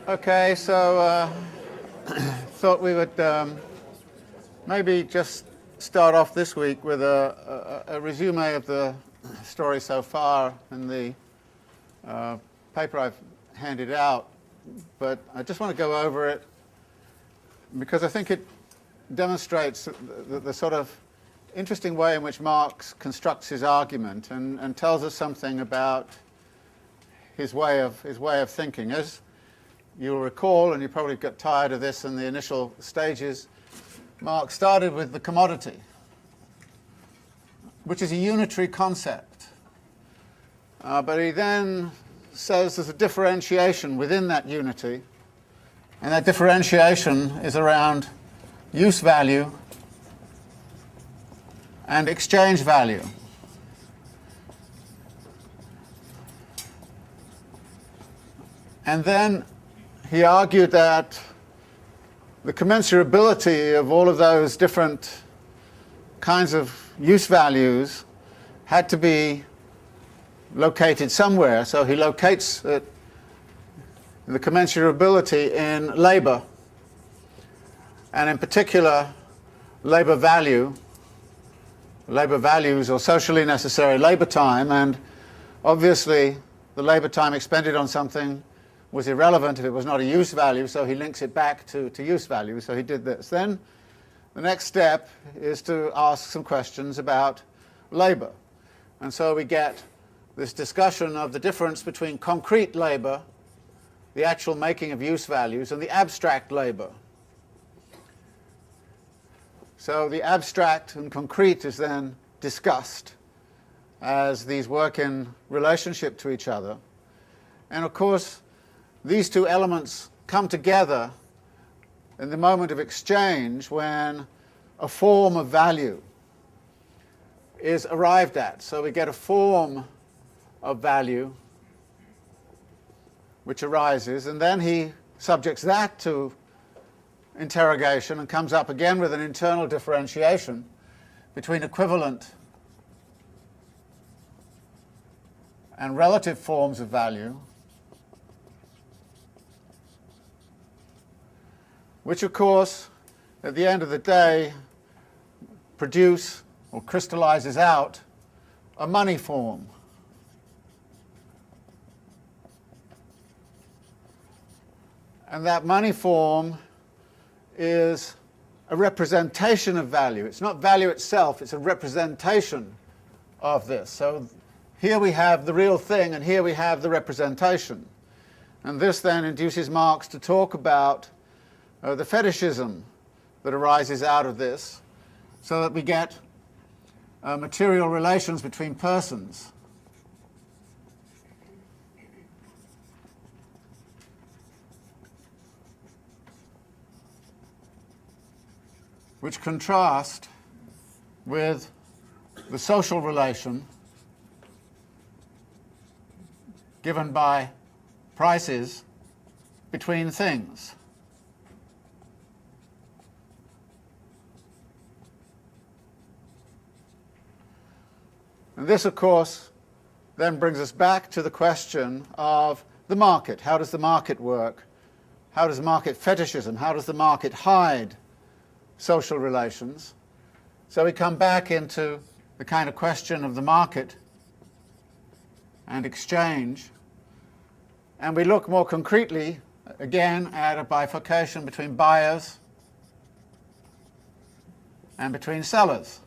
Okay, so thought we would maybe just start off this week with a resume of the story so far in the paper I've handed out, but I just want to go over it because I think it demonstrates the sort of interesting way in which Marx constructs his argument and tells us something about his way of thinking. As you'll recall, and you probably got tired of this in the initial stages, Marx started with the commodity, which is a unitary concept. But he then says there's a differentiation within that unity, and that differentiation is around use value and exchange value. And then he argued that the commensurability of all of those different kinds of use values had to be located somewhere. So he locates the commensurability in labor, and in particular labor values or socially necessary labor time. And obviously the labor time expended on something was irrelevant if it was not a use value, so he links it back to use value. So he did this. Then the next step is to ask some questions about labor. And so we get this discussion of the difference between concrete labor, the actual making of use values, and the abstract labor. So the abstract and concrete is then discussed as these work in relationship to each other. And of course, these two elements come together in the moment of exchange when a form of value is arrived at. So we get a form of value which arises, and then he subjects that to interrogation and comes up again with an internal differentiation between equivalent and relative forms of value, which of course at the end of the day produce or crystallizes out a money form. And that money form is a representation of value. It's not value itself, it's a representation of this. So here we have the real thing, and here we have the representation. And this then induces Marx to talk about the fetishism that arises out of this, so that we get material relations between persons. Which contrast with the social relation given by prices between things. And this, of course, then brings us back to the question of the market. How does the market work? How does market fetishism, how does the market hide social relations? So we come back into the kind of question of the market and exchange, and we look more concretely again at a bifurcation between buyers and between sellers.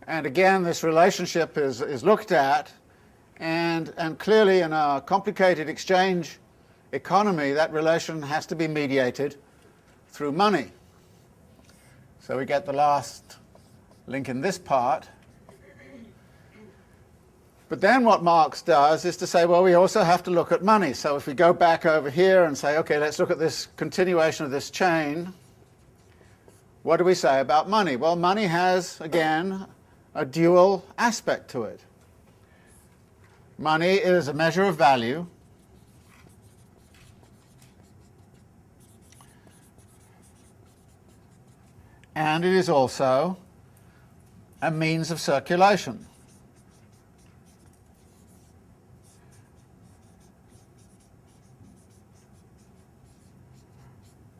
And again, this relationship is looked at, and clearly in a complicated exchange economy, that relation has to be mediated through money. So we get the last link in this part. But then what Marx does is to say, well, we also have to look at money. So if we go back over here and say, okay, let's look at this continuation of this chain, what do we say about money? Well, money has, again, a dual aspect to it. Money is a measure of value, and it is also a means of circulation.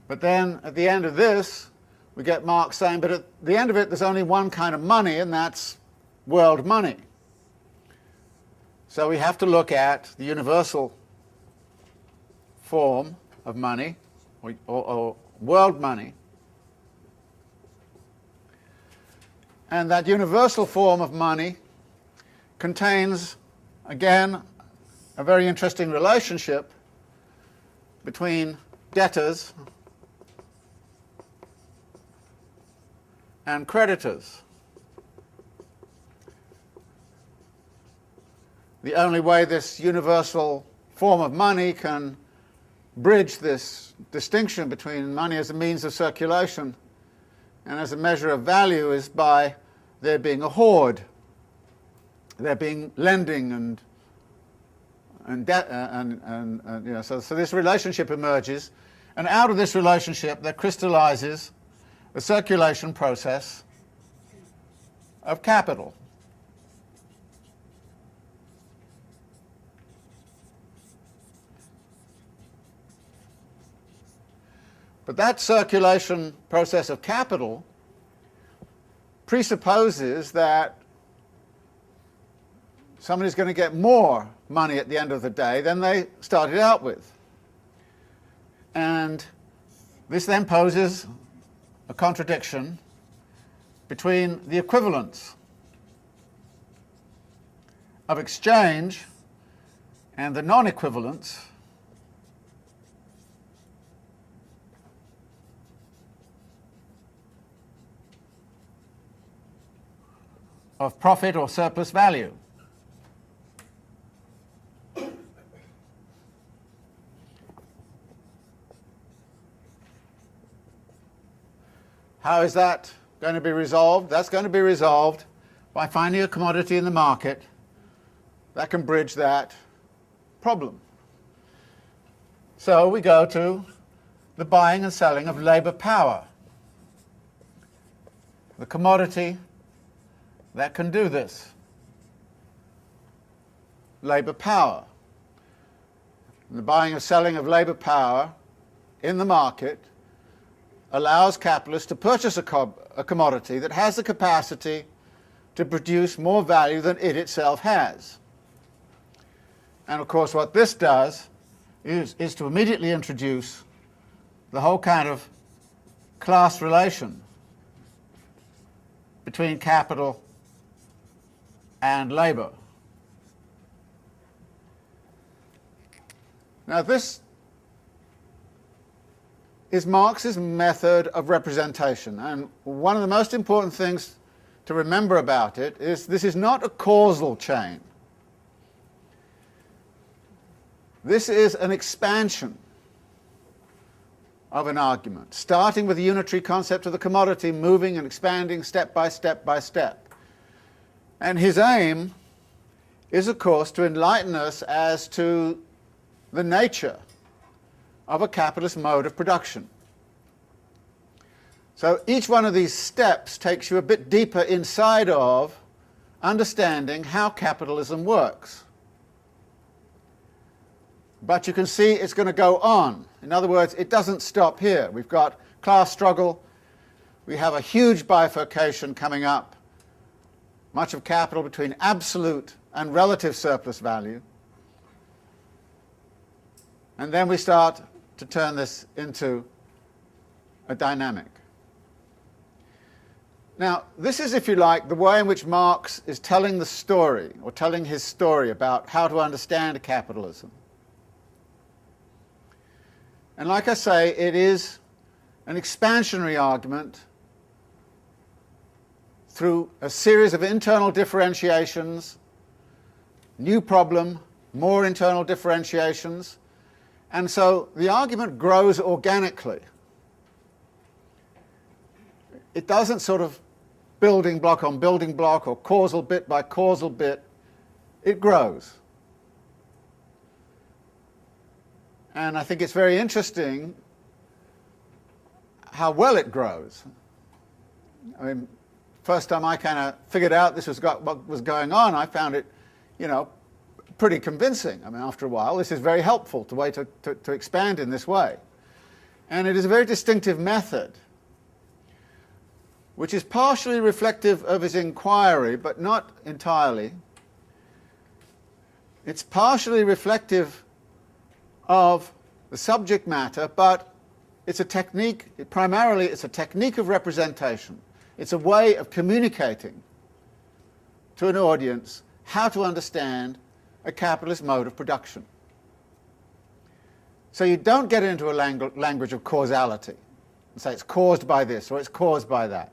But then at the end of this, we get Marx saying, but at the end of it, there's only one kind of money, and that's world money. So we have to look at the universal form of money, or world money. And that universal form of money contains, again, a very interesting relationship between debtors and creditors. The only way this universal form of money can bridge this distinction between money as a means of circulation and as a measure of value is by there being a hoard, there being lending and debt, you know, so this relationship emerges, and out of this relationship there crystallizes a circulation process of capital. But that circulation process of capital presupposes that somebody's going to get more money at the end of the day than they started out with. And this then poses a contradiction between the equivalence of exchange and the non-equivalence of profit or surplus value. How is that going to be resolved? That's going to be resolved by finding a commodity in the market that can bridge that problem. So we go to the buying and selling of labor power, the commodity that can do this. Labor power. The buying and selling of labor power in the market allows capitalists to purchase a commodity that has the capacity to produce more value than it itself has. And of course what this does is to immediately introduce the whole kind of class relation between capital and labor. Now this is Marx's method of representation, and one of the most important things to remember about it is this is not a causal chain. This is an expansion of an argument, starting with the unitary concept of the commodity, moving and expanding step by step by step. And his aim is, of course, to enlighten us as to the nature of a capitalist mode of production. So each one of these steps takes you a bit deeper inside of understanding how capitalism works. But you can see it's going to go on. In other words, it doesn't stop here. We've got class struggle. We have a huge bifurcation coming up, much of capital between absolute and relative surplus value. And then we start to turn this into a dynamic. Now, this is, if you like, the way in which Marx is telling the story, or telling his story about how to understand capitalism. And like I say, it is an expansionary argument through a series of internal differentiations, new problem, more internal differentiations, and so the argument grows organically. It doesn't sort of building block on building block or causal bit by causal bit. It grows. And I think it's very interesting how well it grows. I mean, first time I kind of figured out this was what was going on, I found it, pretty convincing. I mean, after a while, this is very helpful, the way to expand in this way. And it is a very distinctive method, which is partially reflective of his inquiry, but not entirely. It's partially reflective of the subject matter, but it's a technique, primarily it's a technique of representation. It's a way of communicating to an audience how to understand a capitalist mode of production. So you don't get into a language of causality and say it's caused by this or it's caused by that.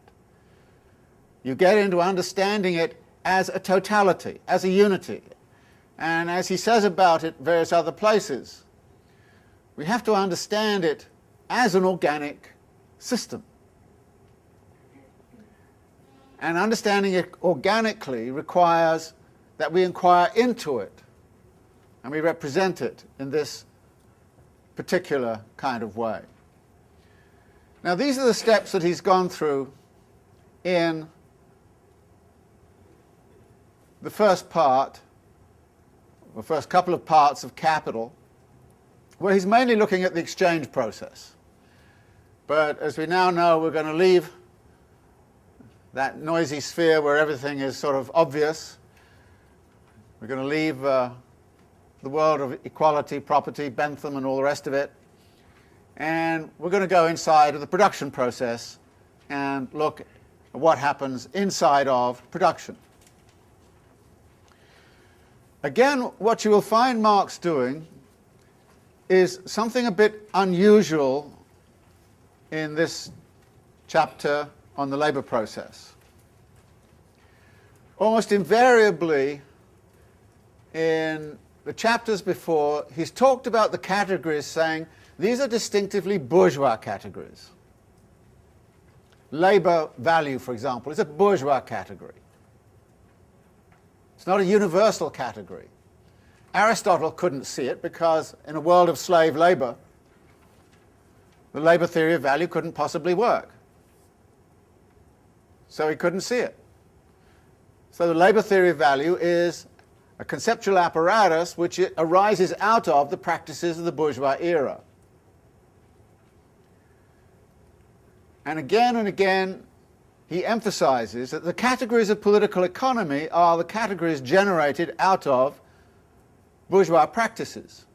You get into understanding it as a totality, as a unity. And as he says about it various other places, we have to understand it as an organic system. And understanding it organically requires that we inquire into it and we represent it in this particular kind of way. Now, these are the steps that he's gone through in the first part, the first couple of parts of Capital, where he's mainly looking at the exchange process. But as we now know, we're going to leave that noisy sphere where everything is sort of obvious. We're going to leave the world of equality, property, Bentham and all the rest of it. And we're going to go inside of the production process and look at what happens inside of production. Again, what you will find Marx doing is something a bit unusual in this chapter on the labour process. Almost invariably in the chapters before, he's talked about the categories saying these are distinctively bourgeois categories. Labour value, for example, is a bourgeois category. It's not a universal category. Aristotle couldn't see it because in a world of slave labour, the labour theory of value couldn't possibly work. So he couldn't see it. So the labour theory of value is a conceptual apparatus which arises out of the practices of the bourgeois era. And again, he emphasizes that the categories of political economy are the categories generated out of bourgeois practices.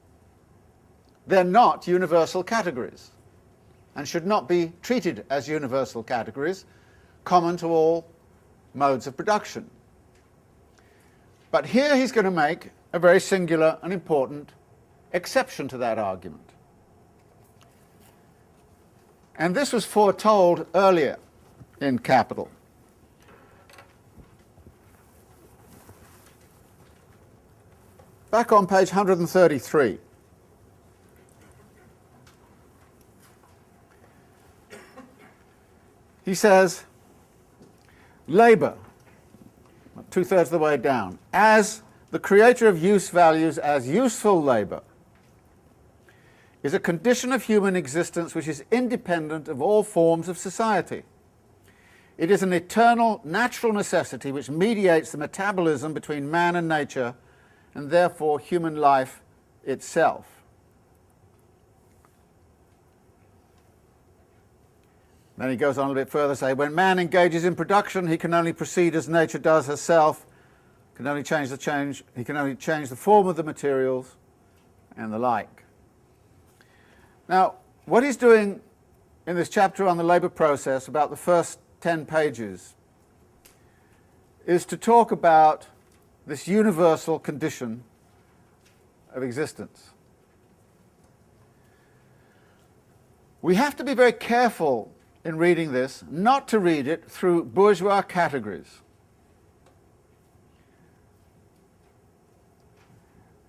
They're not universal categories and should not be treated as universal categories common to all modes of production. But here he's going to make a very singular and important exception to that argument. And this was foretold earlier in Capital. Back on page 133. He says, labour, two-thirds of the way down, as the creator of use values as useful labour, is a condition of human existence which is independent of all forms of society. It is an eternal, natural necessity which mediates the metabolism between man and nature, and therefore human life itself. Then he goes on a little bit further to say, when man engages in production, he can only proceed as nature does herself, he can only change the form of the materials, and the like. Now, what he's doing in this chapter on the labour process, about the first 10 pages, is to talk about this universal condition of existence. We have to be very careful in reading this, not to read it through bourgeois categories.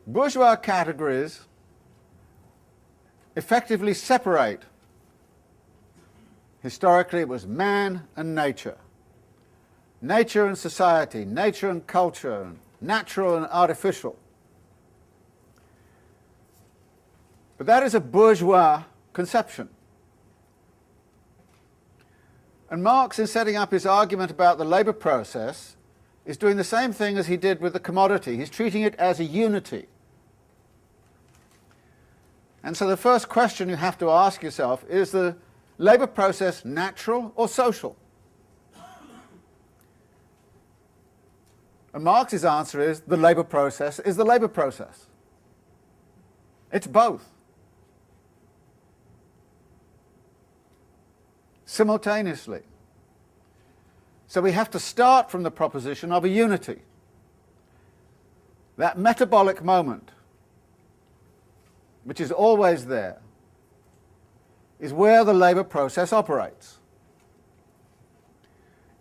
Bourgeois categories effectively separate. Historically, it was man and nature, nature and society, nature and culture, natural and artificial. But that is a bourgeois conception. And Marx, in setting up his argument about the labour process, is doing the same thing as he did with the commodity. He's treating it as a unity. And so the first question you have to ask yourself is the labour process natural or social? And Marx's answer is the labour process is the labour process. It's both. Simultaneously. So we have to start from the proposition of a unity. That metabolic moment, which is always there, is where the labour process operates.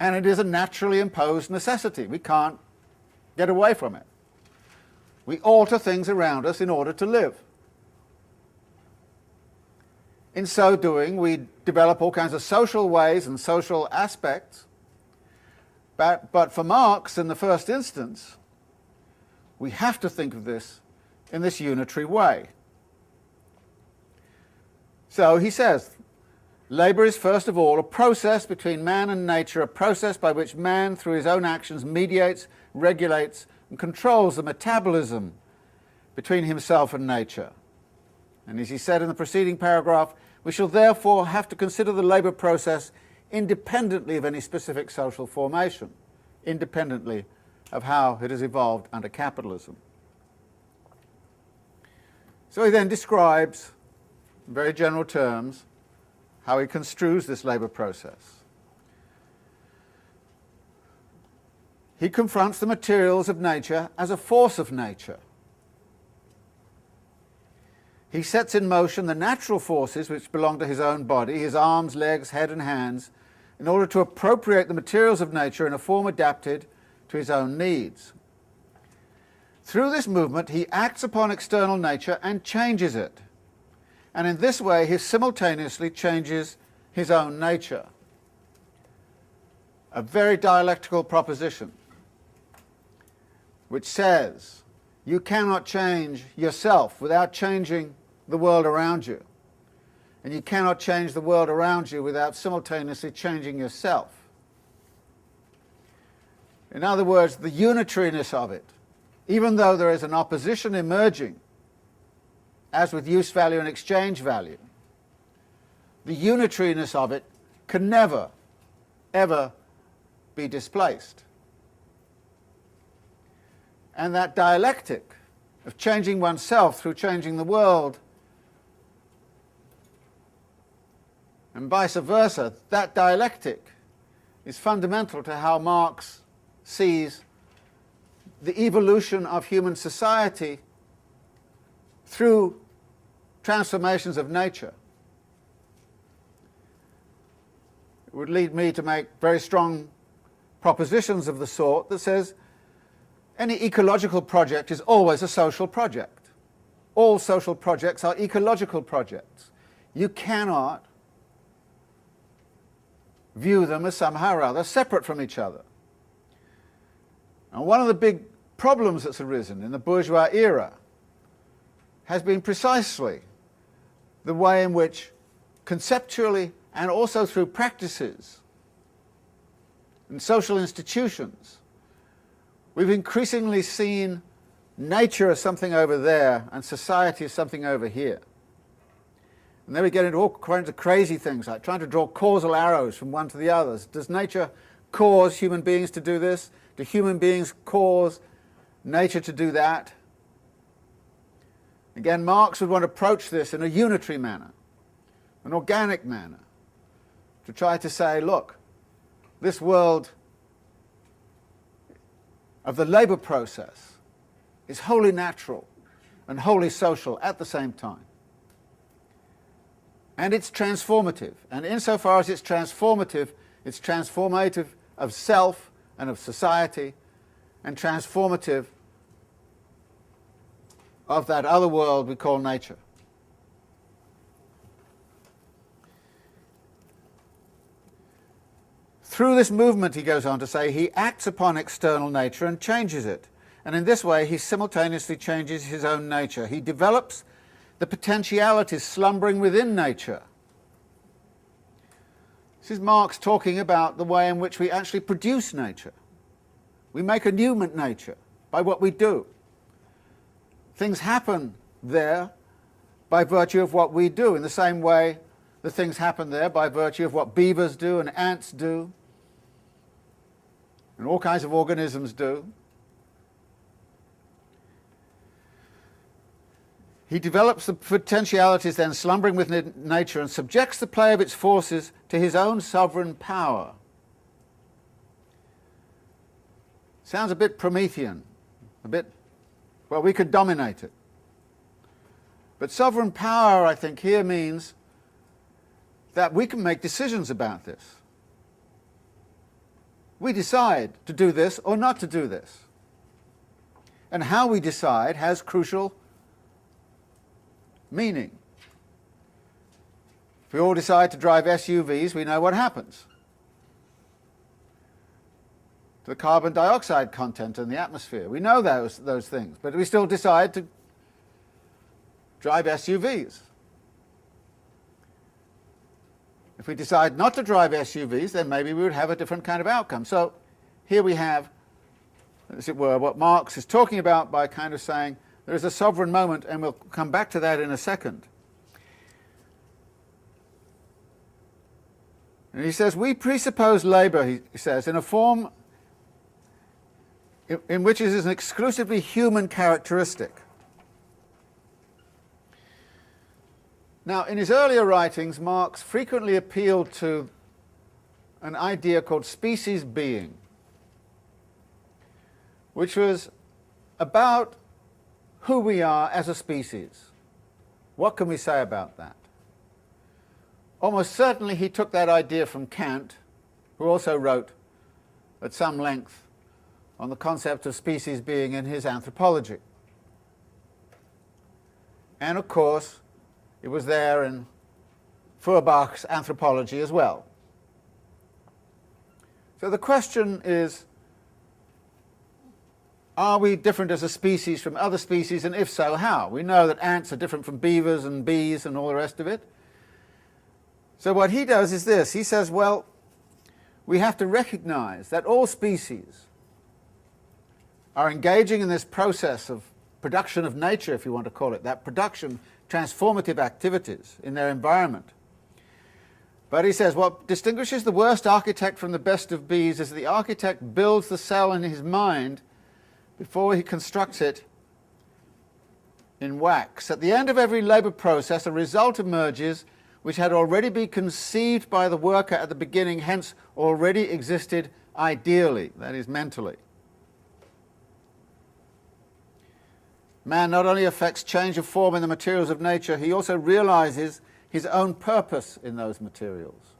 And it is a naturally imposed necessity. We can't get away from it. We alter things around us in order to live. In so doing, we develop all kinds of social ways and social aspects. But for Marx, in the first instance, we have to think of this in this unitary way. So he says, labour is first of all a process between man and nature, a process by which man, through his own actions, mediates, regulates, and controls the metabolism between himself and nature. And as he said in the preceding paragraph, we shall therefore have to consider the labour process independently of any specific social formation, independently of how it has evolved under capitalism. So he then describes, in very general terms, how he construes this labour process. He confronts the materials of nature as a force of nature. He sets in motion the natural forces which belong to his own body, his arms, legs, head and hands, in order to appropriate the materials of nature in a form adapted to his own needs. Through this movement, he acts upon external nature and changes it. And in this way, he simultaneously changes his own nature. A very dialectical proposition, which says you cannot change yourself without changing the world around you. And you cannot change the world around you without simultaneously changing yourself. In other words, the unitariness of it, even though there is an opposition emerging, as with use value and exchange value, the unitariness of it can never, ever be displaced. And that dialectic of changing oneself through changing the world, and vice versa, that dialectic is fundamental to how Marx sees the evolution of human society through transformations of nature. It would lead me to make very strong propositions of the sort that says any ecological project is always a social project. All social projects are ecological projects. You cannot view them as somehow or other separate from each other. And one of the big problems that's arisen in the bourgeois era has been precisely the way in which, conceptually and also through practices and social institutions, we've increasingly seen nature as something over there and society as something over here. And then we get into all kinds of crazy things, like trying to draw causal arrows from one to the others. Does nature cause human beings to do this? Do human beings cause nature to do that? Again, Marx would want to approach this in a unitary manner, an organic manner, to try to say, look, this world of the labour process is wholly natural and wholly social at the same time. And it's transformative. And insofar as it's transformative of self and of society, and transformative of that other world we call nature. Through this movement, he goes on to say, he acts upon external nature and changes it. And in this way, he simultaneously changes his own nature. He develops the potentialities slumbering within nature. This is Marx talking about the way in which we actually produce nature. We make a new nature by what we do. Things happen there by virtue of what we do, in the same way the things happen there by virtue of what beavers do and ants do and all kinds of organisms do. He develops the potentialities then slumbering within nature and subjects the play of its forces to his own sovereign power. Sounds a bit Promethean, a bit, well, we could dominate it. But sovereign power, I think, here means that we can make decisions about this. We decide to do this or not to do this. And how we decide has crucial meaning. If we all decide to drive SUVs, we know what happens to the carbon dioxide content in the atmosphere. We know those things, but we still decide to drive SUVs. If we decide not to drive SUVs, then maybe we would have a different kind of outcome. So here we have, as it were, what Marx is talking about by kind of saying there is a sovereign moment, and we'll come back to that in a second. And he says, we presuppose labour, he says, in a form in which it is an exclusively human characteristic. Now, in his earlier writings, Marx frequently appealed to an idea called species being, which was about who we are as a species. What can we say about that? Almost certainly he took that idea from Kant, who also wrote at some length on the concept of species being in his Anthropology. And of course, it was there in Feuerbach's Anthropology as well. So the question is, are we different as a species from other species, and if so, how? We know that ants are different from beavers and bees and all the rest of it. So what he does is this. He says, well, we have to recognize that all species are engaging in this process of production of nature, if you want to call it that, production, transformative activities in their environment. But he says, what distinguishes the worst architect from the best of bees is that the architect builds the cell in his mind before he constructs it in wax. At the end of every labour process, a result emerges which had already been conceived by the worker at the beginning, hence already existed ideally, that is, mentally. Man not only affects change of form in the materials of nature, he also realizes his own purpose in those materials.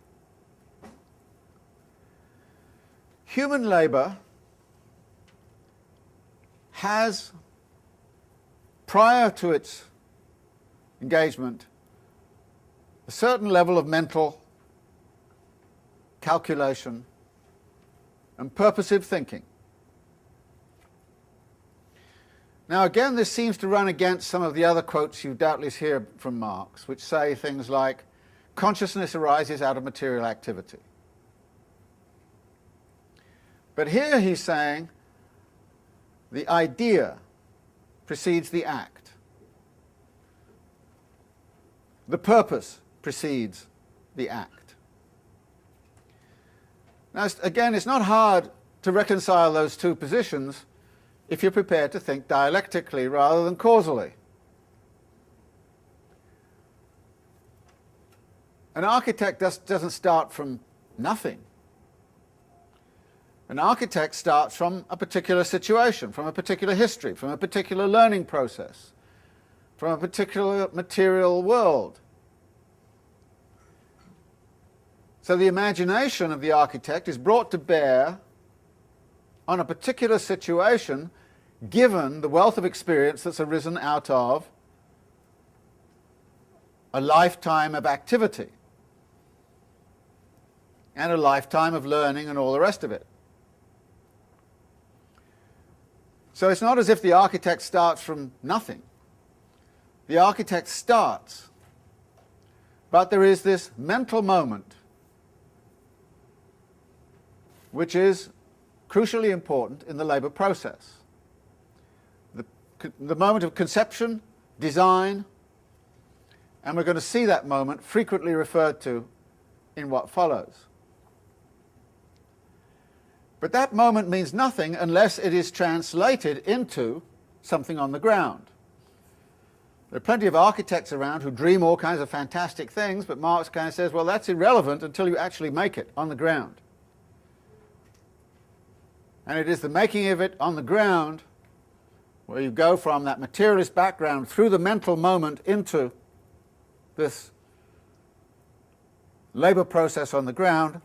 Human labour has, prior to its engagement, a certain level of mental calculation and purposive thinking. Now again, this seems to run against some of the other quotes you doubtless hear from Marx, which say things like, consciousness arises out of material activity. But here he's saying the idea precedes the act. The purpose precedes the act. Now, again, it's not hard to reconcile those two positions if you're prepared to think dialectically rather than causally. An architect doesn't start from nothing. An architect starts from a particular situation, from a particular history, from a particular learning process, from a particular material world. So the imagination of the architect is brought to bear on a particular situation given the wealth of experience that's arisen out of a lifetime of activity and a lifetime of learning and all the rest of it. So it's not as if the architect starts from nothing. The architect starts, but there is this mental moment which is crucially important in the labour process. The moment of conception, design, And we're going to see that moment frequently referred to in what follows. But that moment means nothing unless it is translated into something on the ground. There are plenty of architects around who dream all kinds of fantastic things, but Marx kind of says, well, that's irrelevant until you actually make it on the ground. And it is the making of it on the ground, where you go from that materialist background through the mental moment into this labour process on the ground,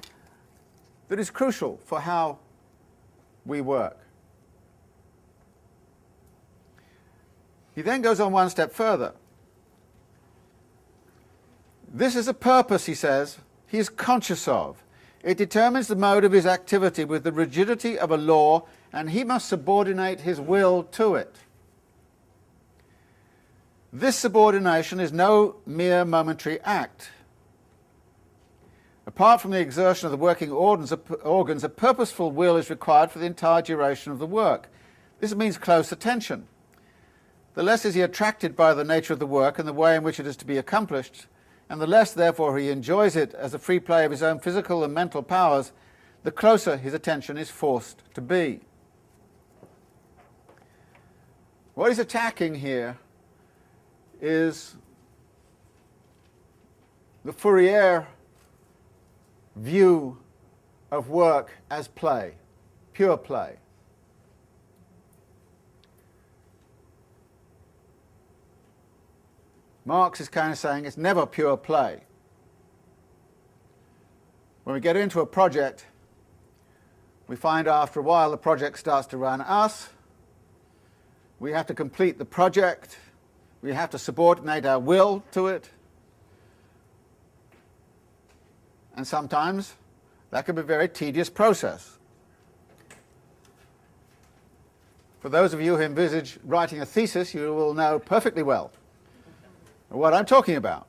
that is crucial for how we work. He then goes on one step further. This is a purpose, he says, he is conscious of. It determines the mode of his activity with the rigidity of a law, and he must subordinate his will to it. This subordination is no mere momentary act. Apart from the exertion of the working organs, a purposeful will is required for the entire duration of the work. This means close attention. The less is he attracted by the nature of the work and the way in which it is to be accomplished, and the less, therefore, he enjoys it as a free play of his own physical and mental powers, the closer his attention is forced to be. What he's attacking here is the Fourier view of work as play, pure play. Marx is kind of saying it's never pure play. When we get into a project, we find after a while the project starts to run us. We have to complete the project. We have to subordinate our will to it. And sometimes that can be a very tedious process. For those of you who envisage writing a thesis, you will know perfectly well what I'm talking about.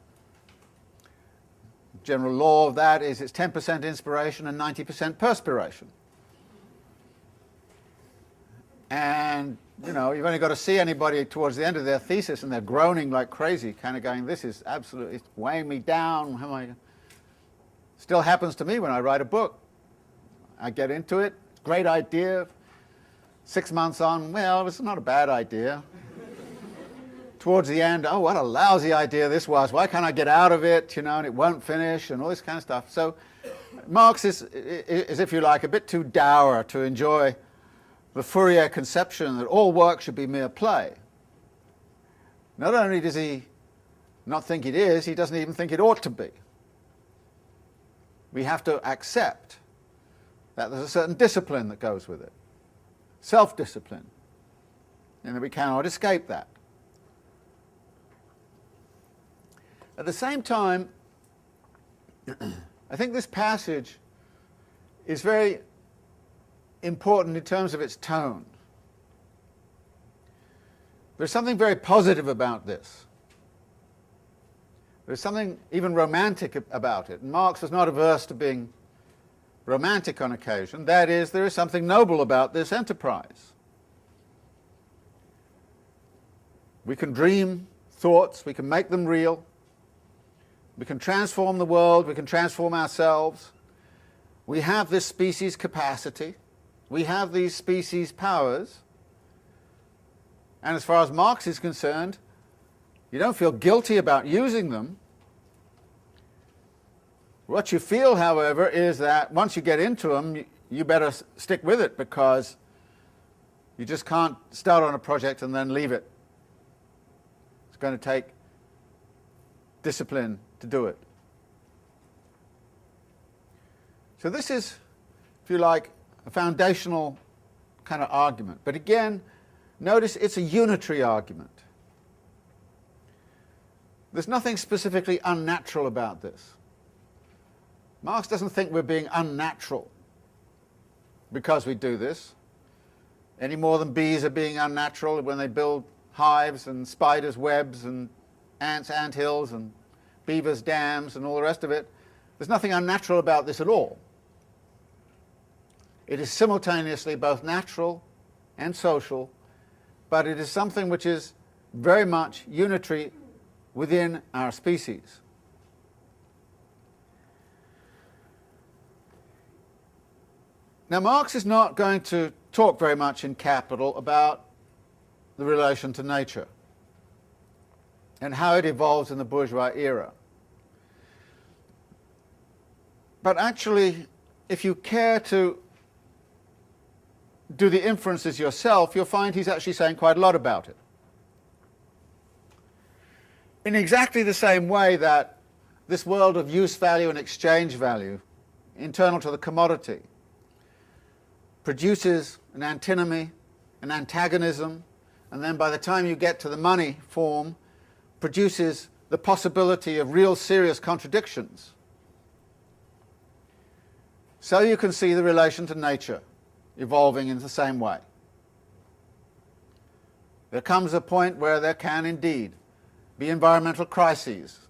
General law of that is it's 10% inspiration and 90% perspiration. And, you know, you've only got to see anybody towards the end of their thesis and they're groaning like crazy, kind of going, this is absolutely weighing me down. How am I? Still happens to me when I write a book. I get into it, great idea. 6 months on, well, it's not a bad idea. Towards the end, oh, what a lousy idea this was. Why can't I get out of it, you know, and it won't finish, and all this kind of stuff. So Marx is, if you like, a bit too dour to enjoy the Fourier conception that all work should be mere play. Not only does he not think it is, he doesn't even think it ought to be. We have to accept that there's a certain discipline that goes with it. Self-discipline. And that we cannot escape that. At the same time, I think this passage is very important in terms of its tone. There's something very positive about this. There's something even romantic about it. And Marx was not averse to being romantic on occasion. That is, there is something noble about this enterprise. We can dream thoughts, we can make them real. We can transform the world, we can transform ourselves. We have this species capacity. We have these species powers. And as far as Marx is concerned, you don't feel guilty about using them. What you feel, however, is that once you get into them, you better stick with it, because you just can't start on a project and then leave it. It's going to take discipline to do it. So this is, if you like, a foundational kind of argument. But again, notice it's a unitary argument. There's nothing specifically unnatural about this. Marx doesn't think we're being unnatural because we do this, any more than bees are being unnatural when they build hives and spiders' webs and ants' anthills and beavers' dams and all the rest of it. There's nothing unnatural about this at all. It is simultaneously both natural and social, but it is something which is very much unitary within our species. Now, Marx is not going to talk very much in Capital about the relation to nature and how it evolves in the bourgeois era. But actually, if you care to do the inferences yourself, you'll find he's actually saying quite a lot about it. In exactly the same way that this world of use value and exchange value, internal to the commodity, produces an antinomy, an antagonism, and then by the time you get to the money form, produces the possibility of real serious contradictions. So you can see the relation to nature evolving in the same way. There comes a point where there can indeed be environmental crises,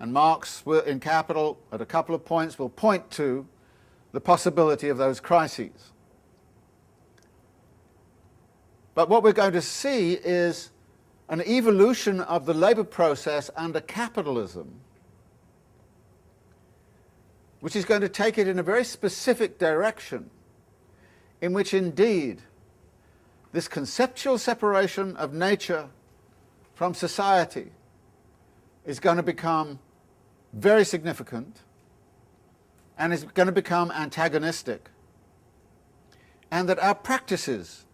and Marx will, in Capital, at a couple of points, will point to the possibility of those crises. But what we're going to see is an evolution of the labour process under capitalism, which is going to take it in a very specific direction, in which indeed this conceptual separation of nature from society is going to become very significant and is going to become antagonistic, and that our practices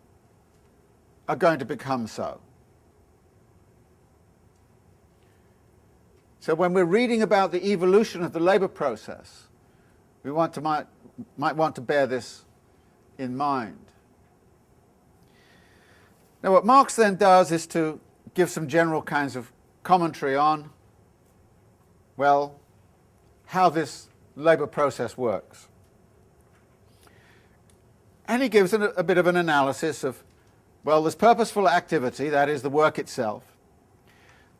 are going to become so. So when we're reading about the evolution of the labour process, we might want to bear this in mind. Now, what Marx then does is to give some general kinds of commentary on, well, how this labour process works. And he gives a bit of an analysis of, well, there's purposeful activity, that is the work itself,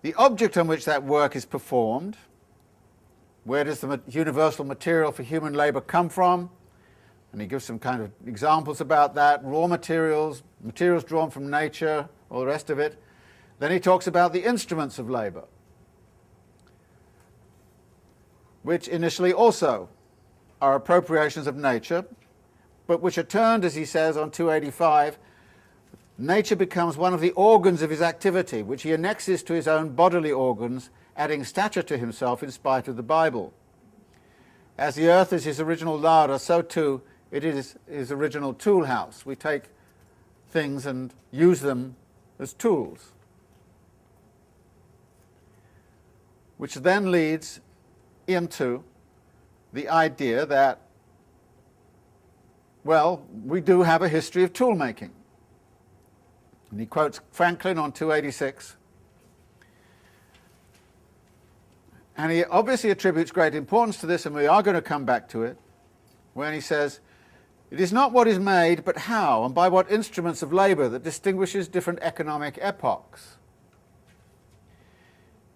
the object on which that work is performed, where does the universal material for human labour come from, and he gives some kind of examples about that, raw materials, materials drawn from nature, all the rest of it. Then he talks about the instruments of labour, which initially also are appropriations of nature, but which are turned, as he says on 285, nature becomes one of the organs of his activity, which he annexes to his own bodily organs, adding stature to himself in spite of the Bible. As the earth is his original larder, so too it is his original tool house. We take things and use them as tools. Which then leads into the idea that, well, we do have a history of tool making. And he quotes Franklin on 286. And he obviously attributes great importance to this, and we are going to come back to it, when he says, it is not what is made, but how, and by what instruments of labour that distinguishes different economic epochs.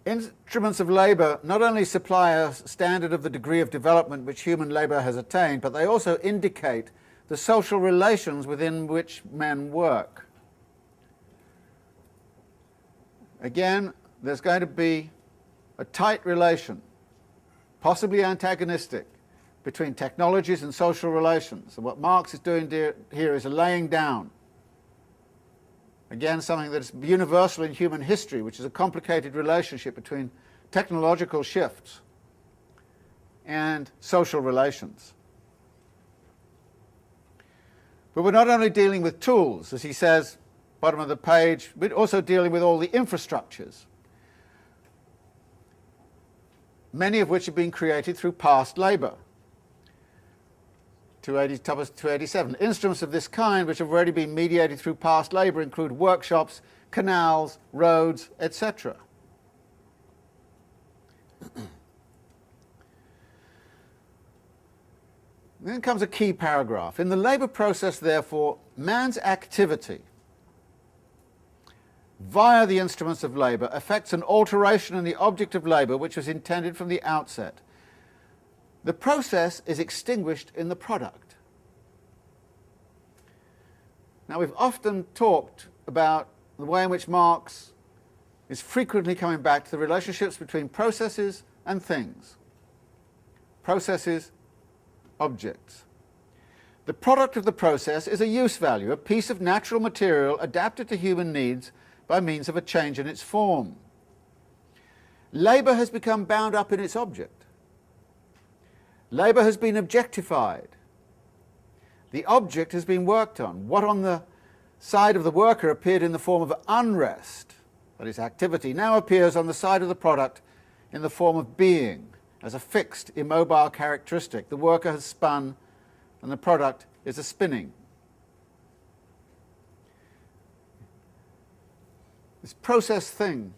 Instruments of labour not only supply a standard of the degree of development which human labour has attained, but they also indicate the social relations within which men work. Again, there's going to be a tight relation, possibly antagonistic, between technologies and social relations. And what Marx is doing here is a laying down, again, something that is universal in human history, which is a complicated relationship between technological shifts and social relations. But we're not only dealing with tools, as he says, bottom of the page, we're also dealing with all the infrastructures, many of which have been created through past labour. 287. Instruments of this kind, which have already been mediated through past labour, include workshops, canals, roads, etc. Then comes a key paragraph. In the labour process, therefore, man's activity via the instruments of labour affects an alteration in the object of labour which was intended from the outset. The process is extinguished in the product. Now, we've often talked about the way in which Marx is frequently coming back to the relationships between processes and things. Processes, objects. The product of the process is a use value, a piece of natural material adapted to human needs by means of a change in its form. Labour has become bound up in its object. Labour has been objectified. The object has been worked on. What on the side of the worker appeared in the form of unrest, that is activity, now appears on the side of the product in the form of being, as a fixed, immobile characteristic. The worker has spun and the product is a spinning. This process thing.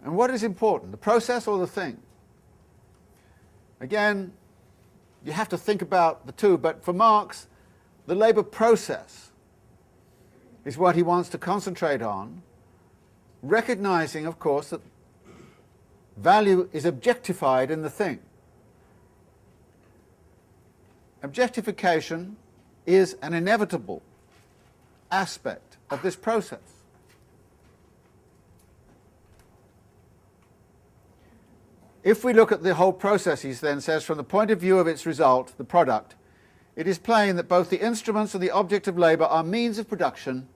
And what is important, the process or the thing? Again, you have to think about the two, but for Marx, the labour process is what he wants to concentrate on, recognizing, of course, that value is objectified in the thing. Objectification is an inevitable aspect of this process. If we look at the whole process, he then says, from the point of view of its result, the product, it is plain that both the instruments and the object of labour are means of production,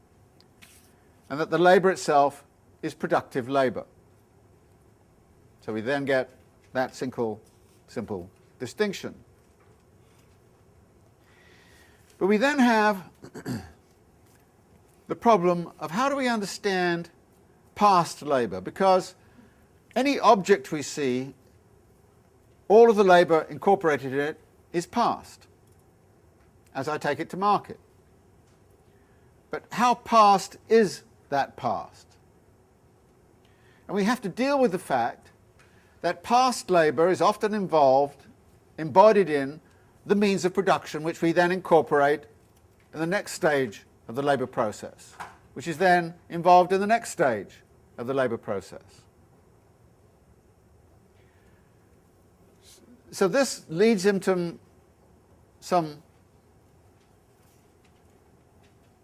and that the labour itself is productive labour. So we then get that simple distinction. But we then have the problem of how do we understand past labour, because any object we see, all of the labour incorporated in it is past, as I take it to market. But how past is that past? And we have to deal with the fact that past labour is often embodied in the means of production, which we then incorporate in the next stage of the labour process, which is then involved in the next stage of the labour process. So this leads him to some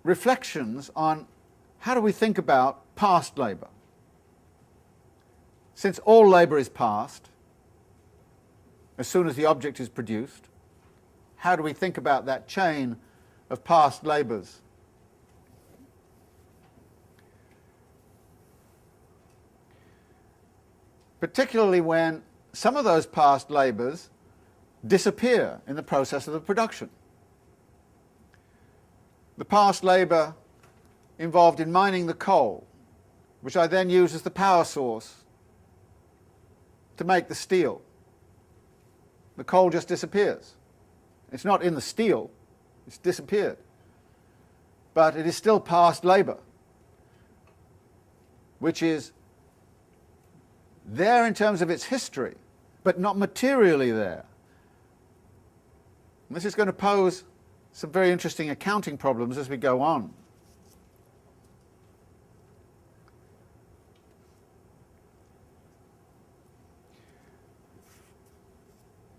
reflections on how do we think about past labour. Since all labour is past, as soon as the object is produced, how do we think about that chain of past labours? Particularly when some of those past labours disappear in the process of the production. The past labour involved in mining the coal, which I then use as the power source to make the steel. The coal just disappears. It's not in the steel, it's disappeared. But it is still past labour, which is there in terms of its history, but not materially there. And this is going to pose some very interesting accounting problems as we go on.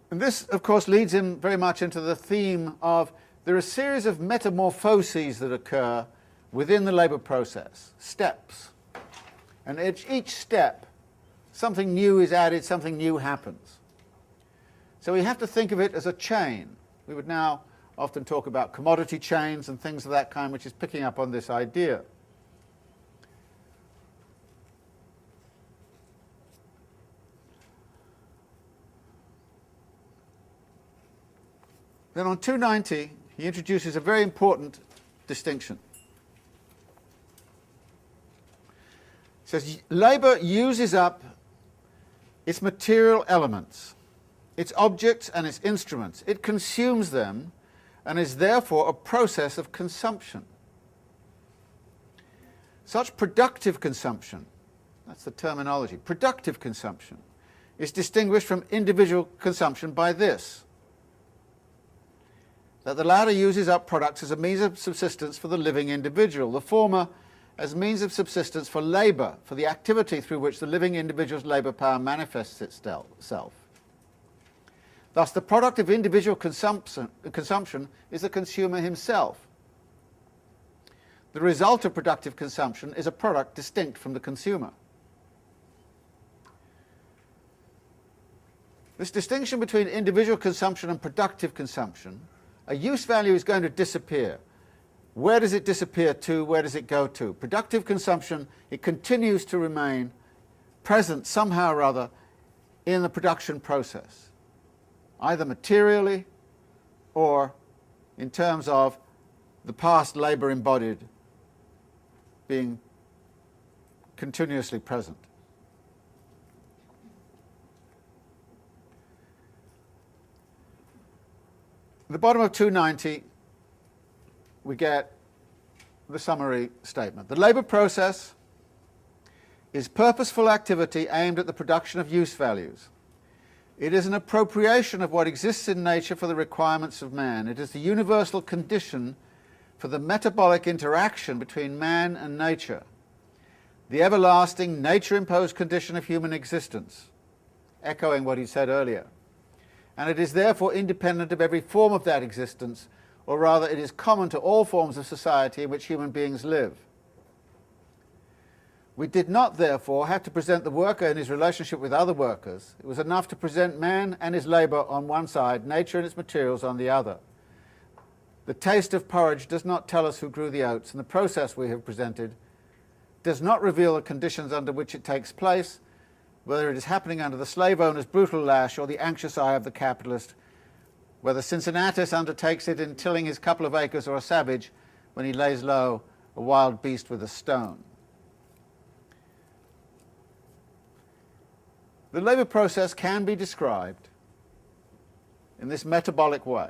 And this, of course, leads him very much into the theme of there are a series of metamorphoses that occur within the labour process, steps. And at each step, something new is added, something new happens. So we have to think of it as a chain. We would now often talk about commodity chains and things of that kind, which is picking up on this idea. Then on 290, he introduces a very important distinction. He says, labour uses up its material elements, its objects and its instruments. It consumes them and is therefore a process of consumption. Such productive consumption, that's the terminology, productive consumption, is distinguished from individual consumption by this, that the latter uses up products as a means of subsistence for the living individual, the former as means of subsistence for labour, for the activity through which the living individual's labour power manifests itself. Thus, the product of individual consumption is the consumer himself. the result of productive consumption is a product distinct from the consumer. This distinction between individual consumption and productive consumption, a use value is going to disappear. Where does it disappear to? Where does it go to? Productive consumption, it continues to remain present somehow or other in the production process, either materially or in terms of the past labour embodied being continuously present. At the bottom of 290, we get the summary statement. The labour process is purposeful activity aimed at the production of use values. It is an appropriation of what exists in nature for the requirements of man. It is the universal condition for the metabolic interaction between man and nature, the everlasting nature-imposed condition of human existence, echoing what he said earlier. And it is therefore independent of every form of that existence, or rather it is common to all forms of society in which human beings live. We did not, therefore, have to present the worker in his relationship with other workers. It was enough to present man and his labour on one side, nature and its materials on the other. The taste of porridge does not tell us who grew the oats, and the process we have presented does not reveal the conditions under which it takes place, whether it is happening under the slave owner's brutal lash or the anxious eye of the capitalist, whether Cincinnatus undertakes it in tilling his couple of acres or a savage when he lays low a wild beast with a stone. The labour process can be described in this metabolic way.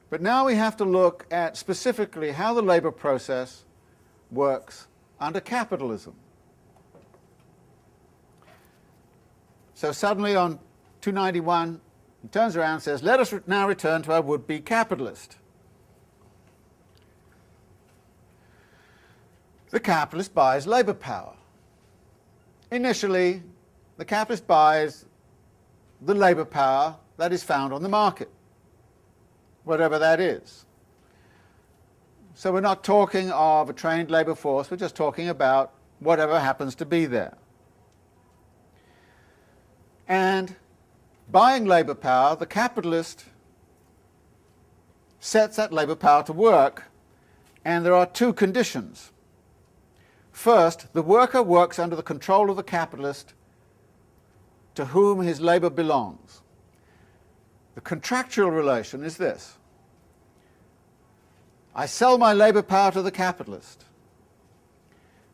But now we have to look at specifically how the labour process works under capitalism. So suddenly on 291, he turns around and says, let us now return to our would-be capitalist. The capitalist buys labour power. Initially, the capitalist buys the labour power that is found on the market, whatever that is. So we're not talking of a trained labour force, we're just talking about whatever happens to be there. And buying labour power, the capitalist sets that labour power to work, and there are two conditions. First, the worker works under the control of the capitalist to whom his labour belongs. The contractual relation is this. I sell my labour power to the capitalist.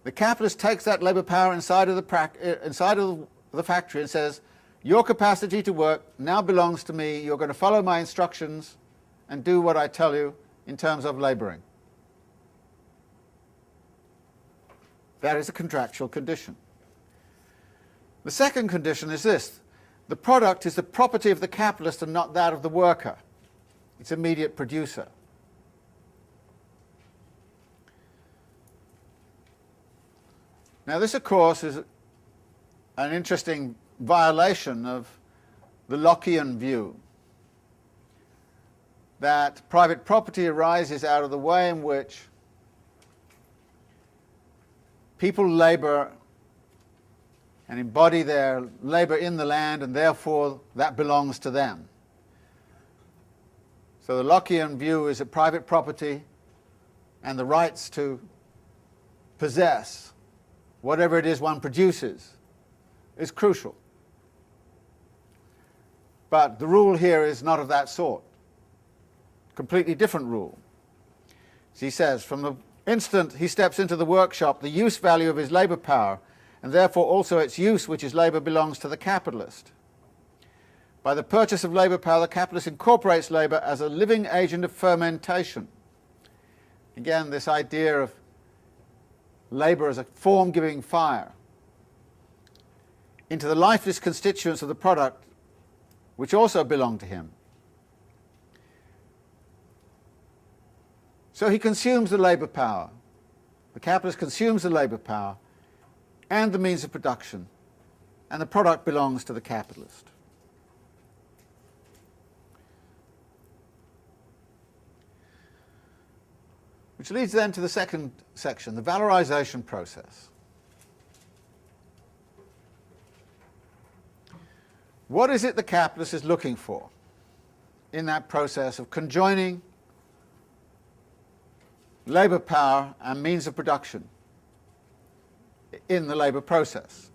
The capitalist takes that labour power inside of the factory and says, your capacity to work now belongs to me. You're going to follow my instructions and do what I tell you in terms of labouring. That is a contractual condition. The second condition is this. The product is the property of the capitalist and not that of the worker, its immediate producer. Now this, of course, is an interesting violation of the Lockean view that private property arises out of the way in which people labour and embody their labour in the land, and therefore that belongs to them. So the Lockean view is that private property and the rights to possess whatever it is one produces is crucial. But the rule here is not of that sort. Completely different rule. As he says, from the instant he steps into the workshop, the use value of his labour power, and therefore also its use, which is labour, belongs to the capitalist. By the purchase of labour power, the capitalist incorporates labour as a living agent of fermentation. Again, this idea of labour as a form-giving fire into the lifeless constituents of the product, which also belong to him. So he consumes the labour power. The capitalist consumes the labour power and the means of production, and the product belongs to the capitalist. Which leads then to the second section, the valorization process. What is it the capitalist is looking for in that process of conjoining labour power and means of production in the labour process?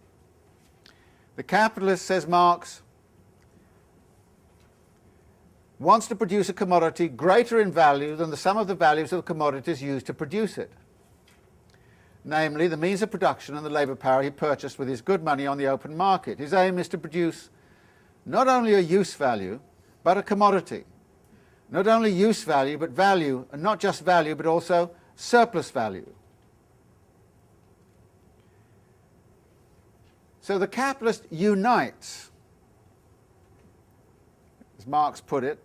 The capitalist, says Marx, wants to produce a commodity greater in value than the sum of the values of the commodities used to produce it, namely the means of production and the labour power he purchased with his good money on the open market. His aim is to produce not only a use value, but a commodity. Not only use value, but value, and not just value, but also surplus value. So the capitalist unites, as Marx put it,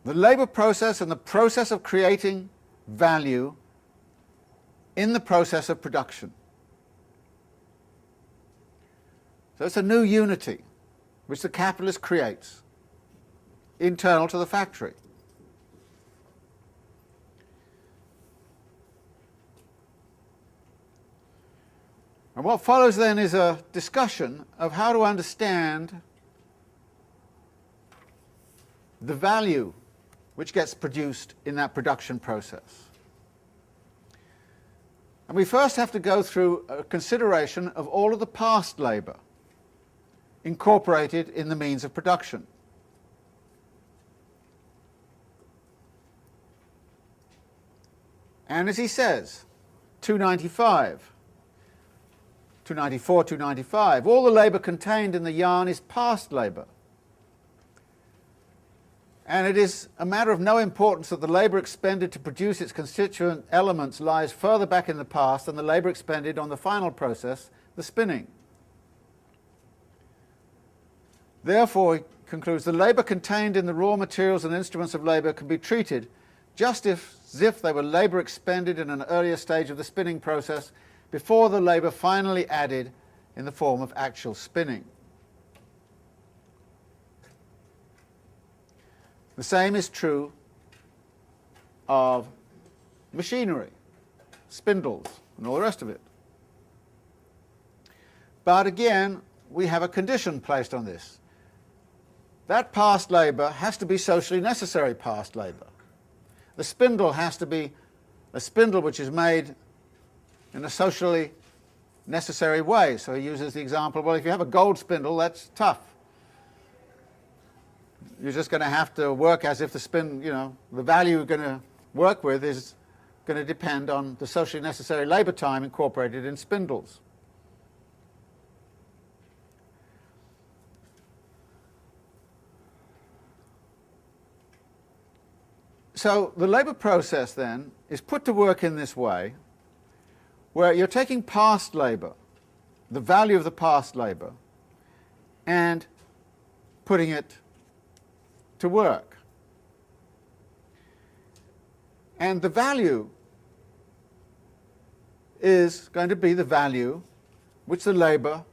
the labour process and the process of creating value in the process of production. So it's a new unity which the capitalist creates, internal to the factory. And what follows then is a discussion of how to understand the value which gets produced in that production process. And we first have to go through a consideration of all of the past labour incorporated in the means of production. And as he says, 294, 295, all the labour contained in the yarn is past labour. And it is a matter of no importance that the labour expended to produce its constituent elements lies further back in the past than the labour expended on the final process, the spinning. Therefore, he concludes, the labour contained in the raw materials and instruments of labour can be treated just as if they were labour expended in an earlier stage of the spinning process before the labour finally added in the form of actual spinning. The same is true of machinery, spindles, and all the rest of it. But again, we have a condition placed on this. That past labour has to be socially necessary past labour. The spindle has to be a spindle which is made in a socially necessary way. So he uses the example, well, if you have a gold spindle, that's tough. You're just going to have to work as if the value you're going to work with is going to depend on the socially necessary labour time incorporated in spindles. So the labour process then is put to work in this way, where you're taking past labour, the value of the past labour, and putting it to work. And the value is going to be the value which the labour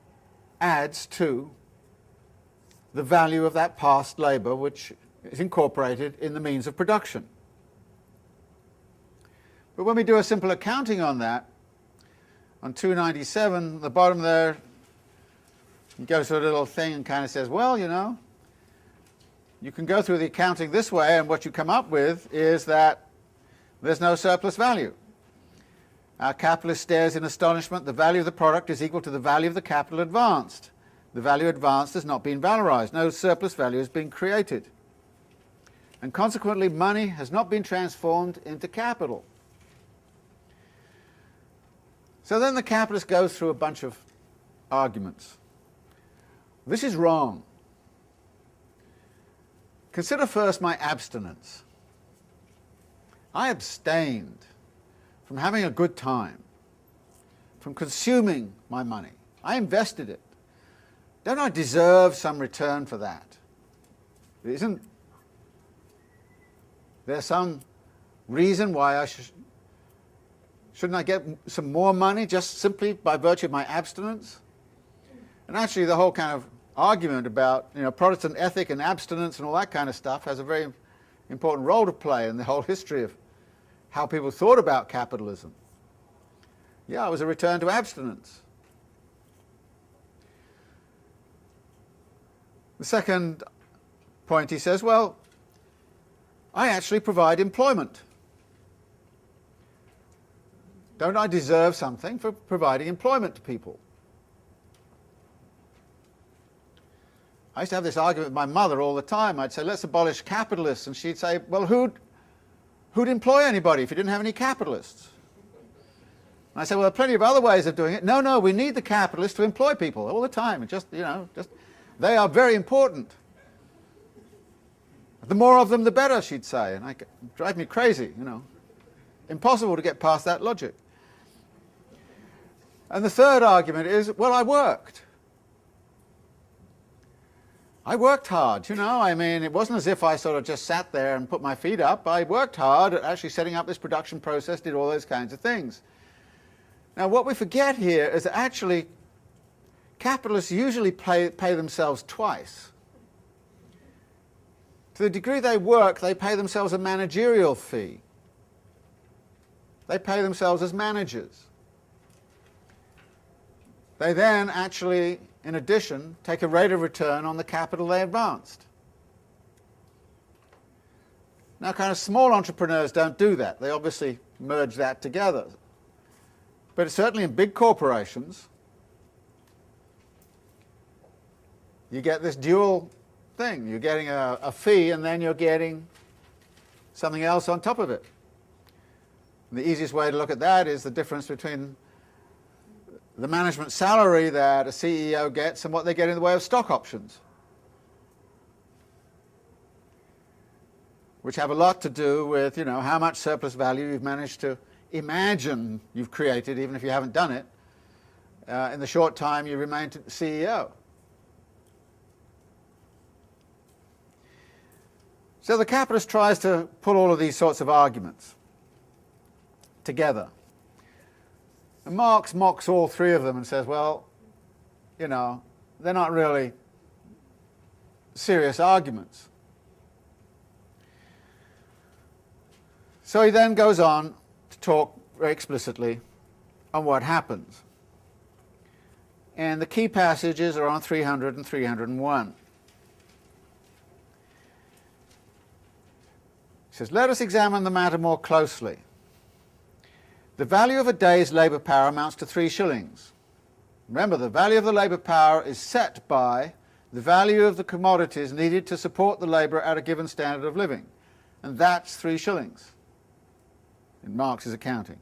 adds to the value of that past labour which is incorporated in the means of production. But when we do a simple accounting on that, on 297, the bottom there, it goes to a little thing and kind of says, well, you can go through the accounting this way, and what you come up with is that there's no surplus value. Our capitalist stares in astonishment. The value of the product is equal to the value of the capital advanced. The value advanced has not been valorized. No surplus value has been created. And consequently, money has not been transformed into capital. So then the capitalist goes through a bunch of arguments. This is wrong. Consider first my abstinence. I abstained from having a good time, from consuming my money. I invested it. Don't I deserve some return for that? Isn't there some reason why I shouldn't I get some more money just simply by virtue of my abstinence? And actually the whole kind of argument about Protestant ethic and abstinence and all that kind of stuff has a very important role to play in the whole history of how people thought about capitalism. Yeah, it was a return to abstinence. The second point, he says, well, I actually provide employment. Don't I deserve something for providing employment to people? I used to have this argument with my mother all the time. I'd say, let's abolish capitalists. And she'd say, well, who'd employ anybody if you didn't have any capitalists? And I said, well, there are plenty of other ways of doing it. No, we need the capitalists to employ people all the time. They are very important. The more of them, the better, she'd say. And it drive me crazy, Impossible to get past that logic. And the third argument is, well, I worked. I worked hard, it wasn't as if I sort of just sat there and put my feet up. I worked hard at actually setting up this production process, did all those kinds of things. Now, what we forget here is that actually capitalists usually pay themselves twice. To the degree they work, they pay themselves a managerial fee. They pay themselves as managers. They then actually, in addition, take a rate of return on the capital they advanced. Now, kind of small entrepreneurs don't do that. They obviously merge that together. But certainly in big corporations, you get this dual thing. You're getting a fee, and then you're getting something else on top of it. And the easiest way to look at that is the difference between the management salary that a CEO gets and what they get in the way of stock options, which have a lot to do with, how much surplus value you've managed to imagine you've created, even if you haven't done it, in the short time you remain CEO. So the capitalist tries to put all of these sorts of arguments together. And Marx mocks all three of them and says, well, they're not really serious arguments. So he then goes on to talk very explicitly on what happens. And the key passages are on 300 and 301. He says, let us examine the matter more closely. The value of a day's labour power amounts to 3 shillings. Remember, the value of the labour power is set by the value of the commodities needed to support the labourer at a given standard of living. And that's 3 shillings in Marx's accounting.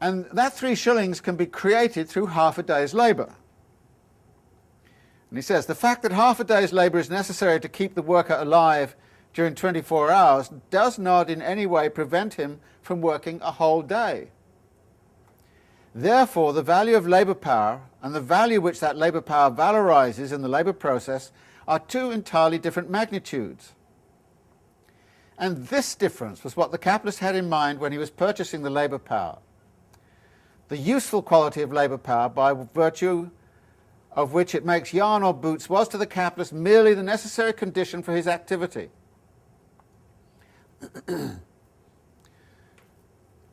And that 3 shillings can be created through half a day's labour. And he says, the fact that half a day's labour is necessary to keep the worker alive during 24 hours does not in any way prevent him from working a whole day. Therefore, the value of labour power and the value which that labour power valorizes in the labour process are 2 entirely different magnitudes. And this difference was what the capitalist had in mind when he was purchasing the labour power. The useful quality of labour power, by virtue of which it makes yarn or boots, was to the capitalist merely the necessary condition for his activity.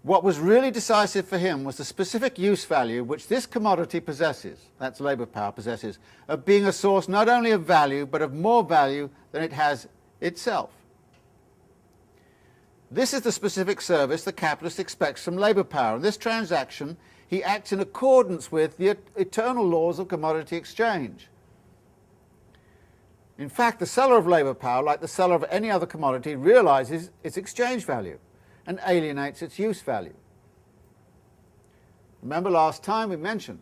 What was really decisive for him was the specific use value which this commodity possesses, that's labour power possesses, of being a source not only of value but of more value than it has itself. This is the specific service the capitalist expects from labour power. In this transaction, he acts in accordance with the eternal laws of commodity exchange. In fact, the seller of labour power, like the seller of any other commodity, realizes its exchange value and alienates its use value. Remember last time we mentioned,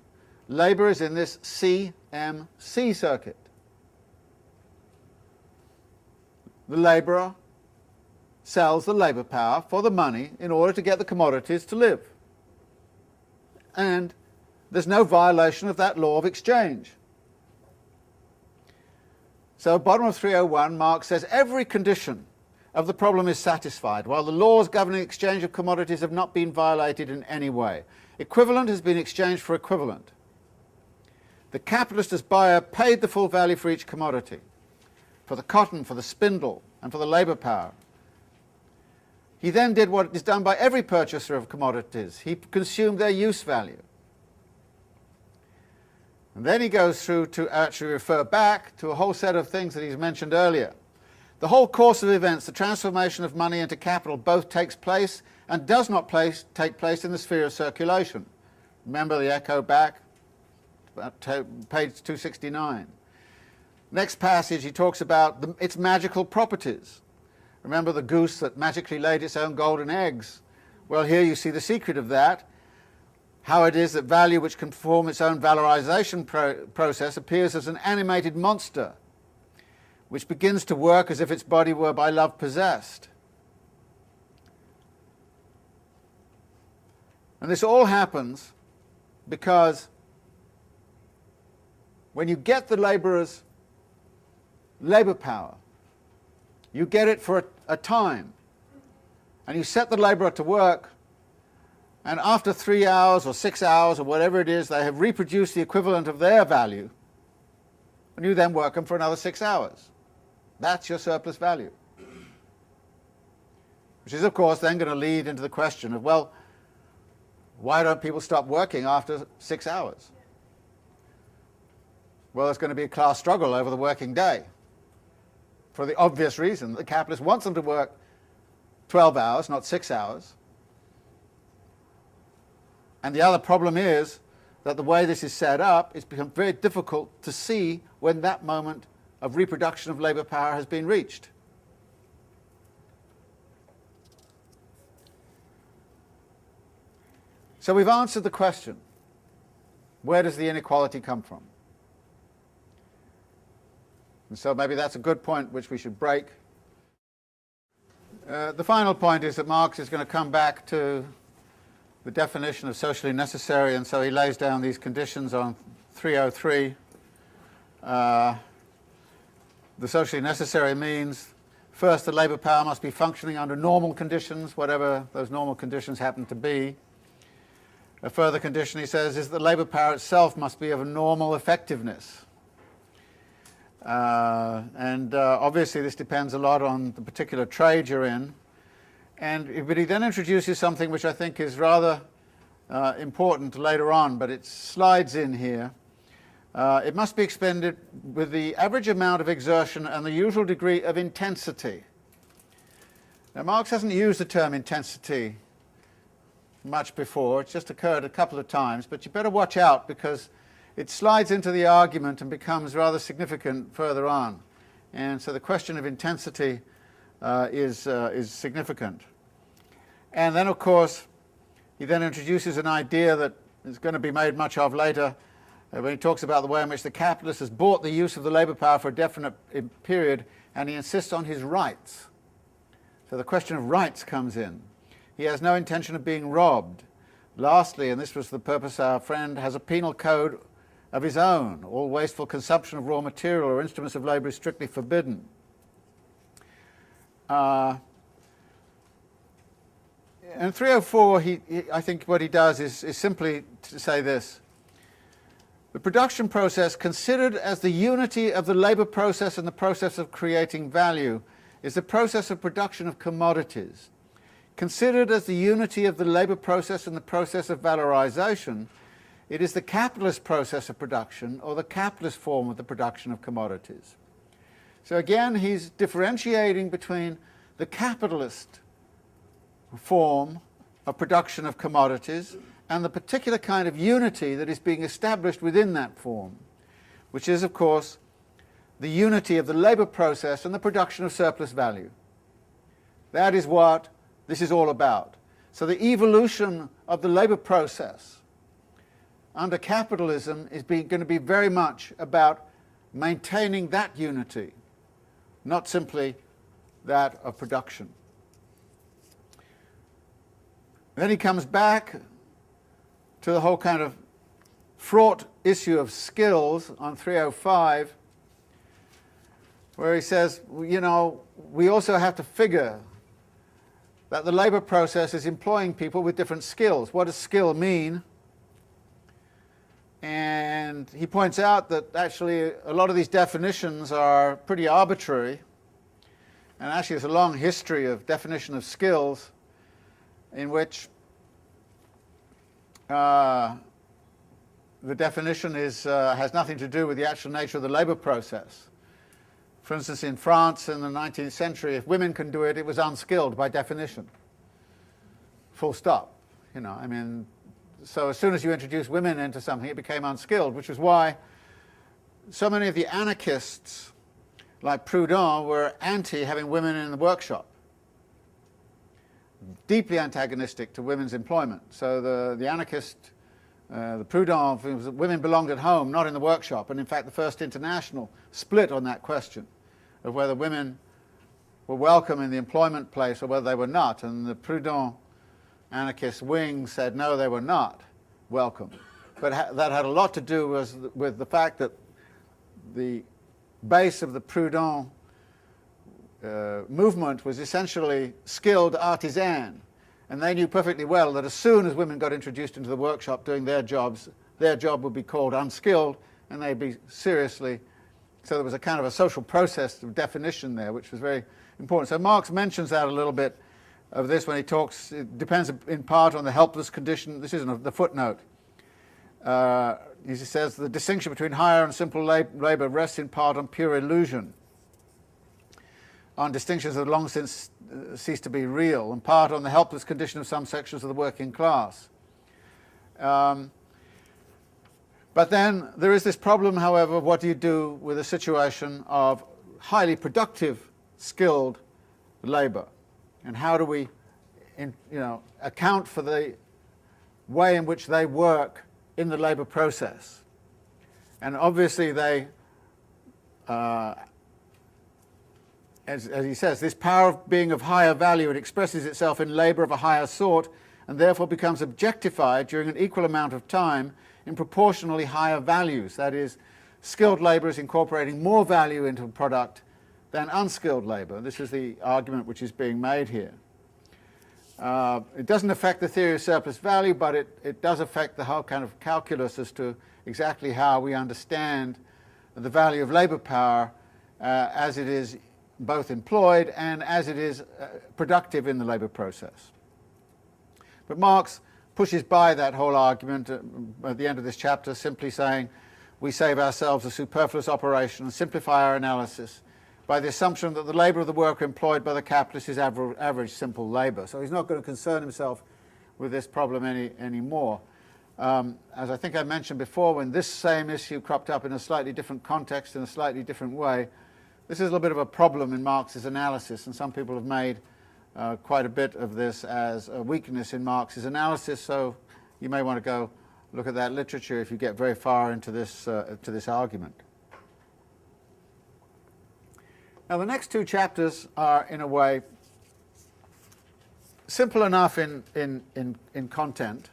labour is in this CMC circuit. The labourer sells the labour power for the money in order to get the commodities to live. And there's no violation of that law of exchange. So bottom of 301, Marx says every condition of the problem is satisfied, while the laws governing exchange of commodities have not been violated in any way. Equivalent has been exchanged for equivalent. The capitalist as buyer paid the full value for each commodity. for the cotton, for the spindle, and for the labour power. He then did what is done by every purchaser of commodities. He consumed their use value. And then he goes through to actually refer back to a whole set of things that he's mentioned earlier. The whole course of events, the transformation of money into capital, both takes place and does not take place in the sphere of circulation. Remember the echo back, page 269. Next passage, he talks about its magical properties. Remember the goose that magically laid its own golden eggs? Well, here you see the secret of that, how it is that value which can perform its own valorization process appears as an animated monster, which begins to work as if its body were by love possessed. And this all happens because when you get the labourer's labour power, you get it for a time, and you set the labourer to work, and after 3 hours or 6 hours or whatever it is, they have reproduced the equivalent of their value, and you then work them for another 6 hours. That's your surplus value. Which is, of course, then going to lead into the question of, well, why don't people stop working after 6 hours? Well, there's going to be a class struggle over the working day, for the obvious reason that the capitalist wants them to work 12 hours, not 6 hours. And the other problem is that the way this is set up, it's become very difficult to see when that moment of reproduction of labour power has been reached. So we've answered the question, where does the inequality come from? And so maybe that's a good point which we should break. The final point is that Marx is going to come back to the definition of socially necessary, and so he lays down these conditions on 303. The socially necessary means, first, the labour power must be functioning under normal conditions, whatever those normal conditions happen to be. A further condition, he says, is that the labour power itself must be of a normal effectiveness. Obviously this depends a lot on the particular trade you're in. But he then introduces something which I think is rather important later on, but it slides in here. It must be expended with the average amount of exertion and the usual degree of intensity. Now, Marx hasn't used the term intensity much before. It's just occurred a couple of times, but you better watch out because it slides into the argument and becomes rather significant further on. And so the question of intensity is significant. And then, of course, he then introduces an idea that is going to be made much of later when he talks about the way in which the capitalist has bought the use of the labour power for a definite period, and he insists on his rights. So the question of rights comes in. He has no intention of being robbed. Lastly, and this was the purpose, our friend has a penal code of his own. All wasteful consumption of raw material or instruments of labour is strictly forbidden. In 304, I think what he does is simply to say this. The production process, considered as the unity of the labour process and the process of creating value, is the process of production of commodities. Considered as the unity of the labour process and the process of valorization, it is the capitalist process of production, or the capitalist form of the production of commodities. So again, he's differentiating between the capitalist form of production of commodities and the particular kind of unity that is being established within that form, which is, of course, the unity of the labour process and the production of surplus value. That is what this is all about. So the evolution of the labour process under capitalism is going to be very much about maintaining that unity, not simply that of production. Then he comes back to the whole kind of fraught issue of skills on 305, where he says, you know, we also have to figure that the labour process is employing people with different skills. What does skill mean? And he points out that actually a lot of these definitions are pretty arbitrary, and actually there's a long history of definition of skills in which the definition has nothing to do with the actual nature of the labor process. For instance, in France in the 19th century, if women can do it, it was unskilled by definition. Full stop. You know, I mean, so as soon as you introduce women into something, it became unskilled, which is why so many of the anarchists, like Proudhon, were anti having women in the workshop. Deeply antagonistic to women's employment. So the anarchist, the Proudhon, women belonged at home, not in the workshop. And in fact, the First International split on that question of whether women were welcome in the employment place or whether they were not. And the Proudhon anarchist wing said no, they were not welcome. But that had a lot to do with the fact that the base of the Proudhon movement was essentially skilled artisan, and they knew perfectly well that as soon as women got introduced into the workshop doing their jobs, their job would be called unskilled, and they'd be seriously, so there was a kind of a social process of definition there, which was very important. So Marx mentions that a little bit of this when he talks. It depends in part on the helpless condition. This isn't the footnote. He says the distinction between higher and simple labor rests in part on pure illusion, on distinctions that have long since ceased to be real, in part on the helpless condition of some sections of the working class. But then there is this problem, however, of what do you do with a situation of highly productive, skilled labor, and how do we account for the way in which they work in the labor process. And obviously they, as he says, this power of being of higher value, it expresses itself in labor of a higher sort and therefore becomes objectified during an equal amount of time in proportionally higher values. That is, skilled labor is incorporating more value into a product than unskilled labor. This is the argument which is being made here. It doesn't affect the theory of surplus value, but it does affect the whole kind of calculus as to exactly how we understand the value of labor power as it is both employed and as it is productive in the labor process. But Marx pushes by that whole argument at the end of this chapter, simply saying we save ourselves a superfluous operation and simplify our analysis by the assumption that the labor of the worker employed by the capitalist is average simple labor. So he's not going to concern himself with this problem anymore. As I think I mentioned before, when this same issue cropped up in a slightly different context, in a slightly different way, this is a little bit of a problem in Marx's analysis, and some people have made quite a bit of this as a weakness in Marx's analysis, so you may want to go look at that literature if you get very far into this, to this argument. Now, the next two chapters are, in a way, simple enough in content,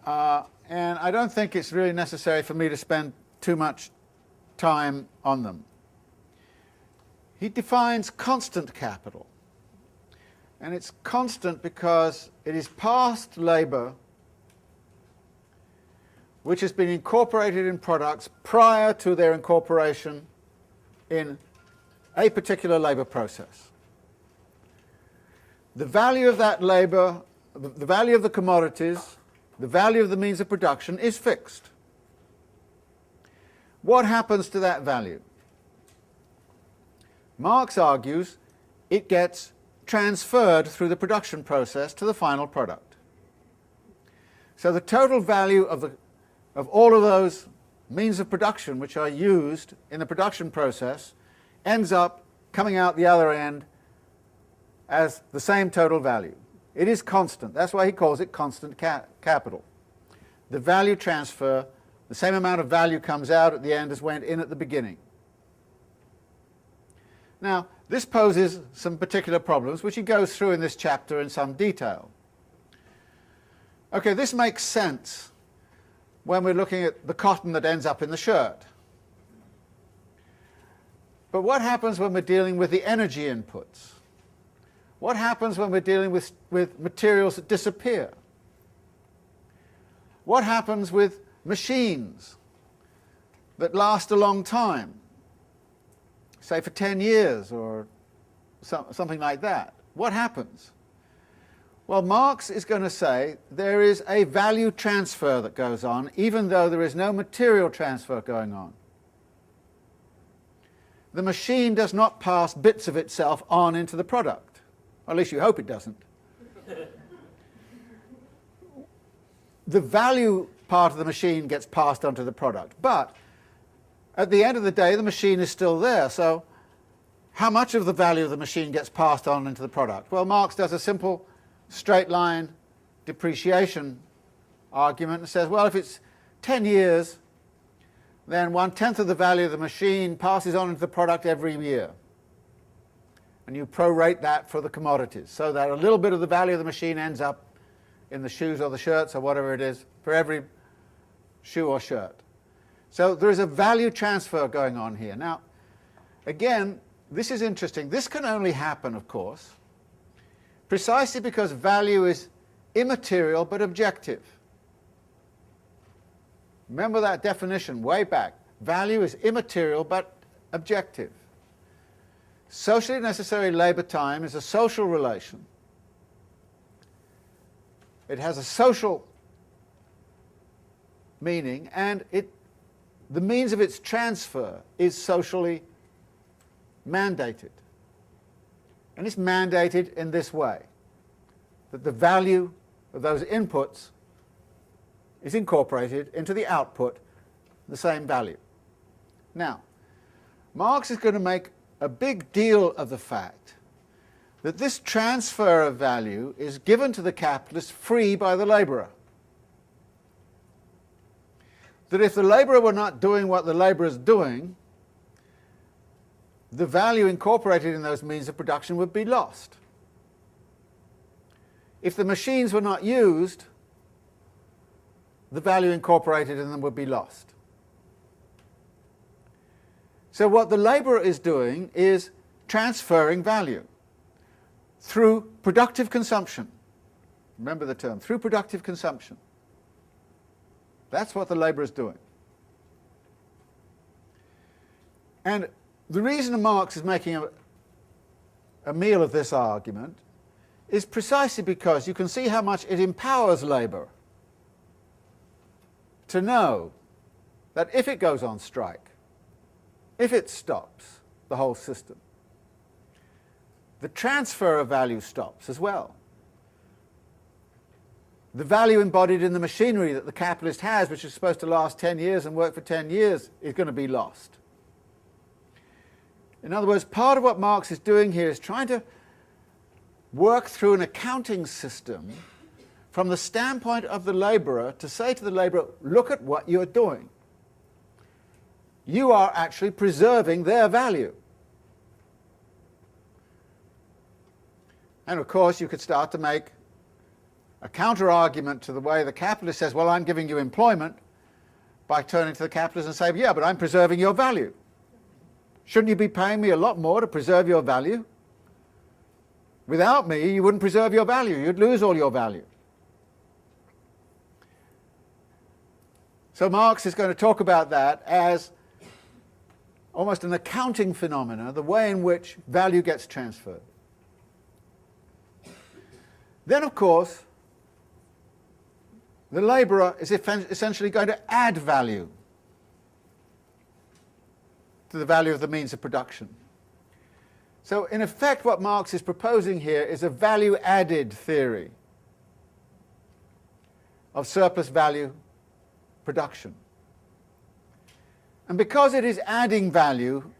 and I don't think it's really necessary for me to spend too much time on them. He defines constant capital, and it's constant because it is past labor which has been incorporated in products prior to their incorporation in a particular labor process. The value of that labor, the value of the commodities, the value of the means of production is fixed. What happens to that value? Marx argues it gets transferred through the production process to the final product. So the total value of all of those means of production which are used in the production process ends up coming out the other end as the same total value. It is constant. That's why he calls it constant capital. The value transfer, the same amount of value comes out at the end as went in at the beginning. Now, this poses some particular problems, which he goes through in this chapter in some detail. Okay, this makes sense when we're looking at the cotton that ends up in the shirt. But what happens when we're dealing with the energy inputs? What happens when we're dealing with materials that disappear? What happens with machines that last a long time, say for 10 years or something like that? What happens? Well, Marx is going to say there is a value transfer that goes on, even though there is no material transfer going on. The machine does not pass bits of itself on into the product. Or at least you hope it doesn't. The value part of the machine gets passed on to the product. But at the end of the day, the machine is still there. So how much of the value of the machine gets passed on into the product? Well, Marx does a simple straight line depreciation argument and says, well, if it's 10 years, then 1/10 of the value of the machine passes on into the product every year. And you prorate that for the commodities, so that a little bit of the value of the machine ends up in the shoes or the shirts or whatever it is for every shoe or shirt. So there is a value transfer going on here. Now, again, this is interesting. This can only happen, of course, precisely because value is immaterial but objective. Remember that definition way back. Value is immaterial but objective. Socially necessary labor time is a social relation. It has a social meaning, and the means of its transfer is socially mandated. And it's mandated in this way, that the value of those inputs is incorporated into the output, the same value. Now, Marx is going to make a big deal of the fact that this transfer of value is given to the capitalist free by the labourer. That if the labourer were not doing what the labourer is doing, the value incorporated in those means of production would be lost. If the machines were not used, the value incorporated in them would be lost. So what the labourer is doing is transferring value through productive consumption. Remember the term, through productive consumption. That's what the labourer is doing. And the reason Marx is making a meal of this argument is precisely because you can see how much it empowers labour to know that if it goes on strike, if it stops the whole system, the transfer of value stops as well. The value embodied in the machinery that the capitalist has, which is supposed to last 10 years and work for 10 years, is going to be lost. In other words, part of what Marx is doing here is trying to work through an accounting system from the standpoint of the labourer to say to the labourer, look at what you're doing. You are actually preserving their value. And of course you could start to make a counter-argument to the way the capitalist says, well, I'm giving you employment, by turning to the capitalist and saying, yeah, but I'm preserving your value. Shouldn't you be paying me a lot more to preserve your value? Without me, you wouldn't preserve your value. You'd lose all your value. So Marx is going to talk about that as almost an accounting phenomena, the way in which value gets transferred. Then, of course, the labourer is essentially going to add value to the value of the means of production. So, in effect, what Marx is proposing here is a value-added theory of surplus value production. And because it is adding value,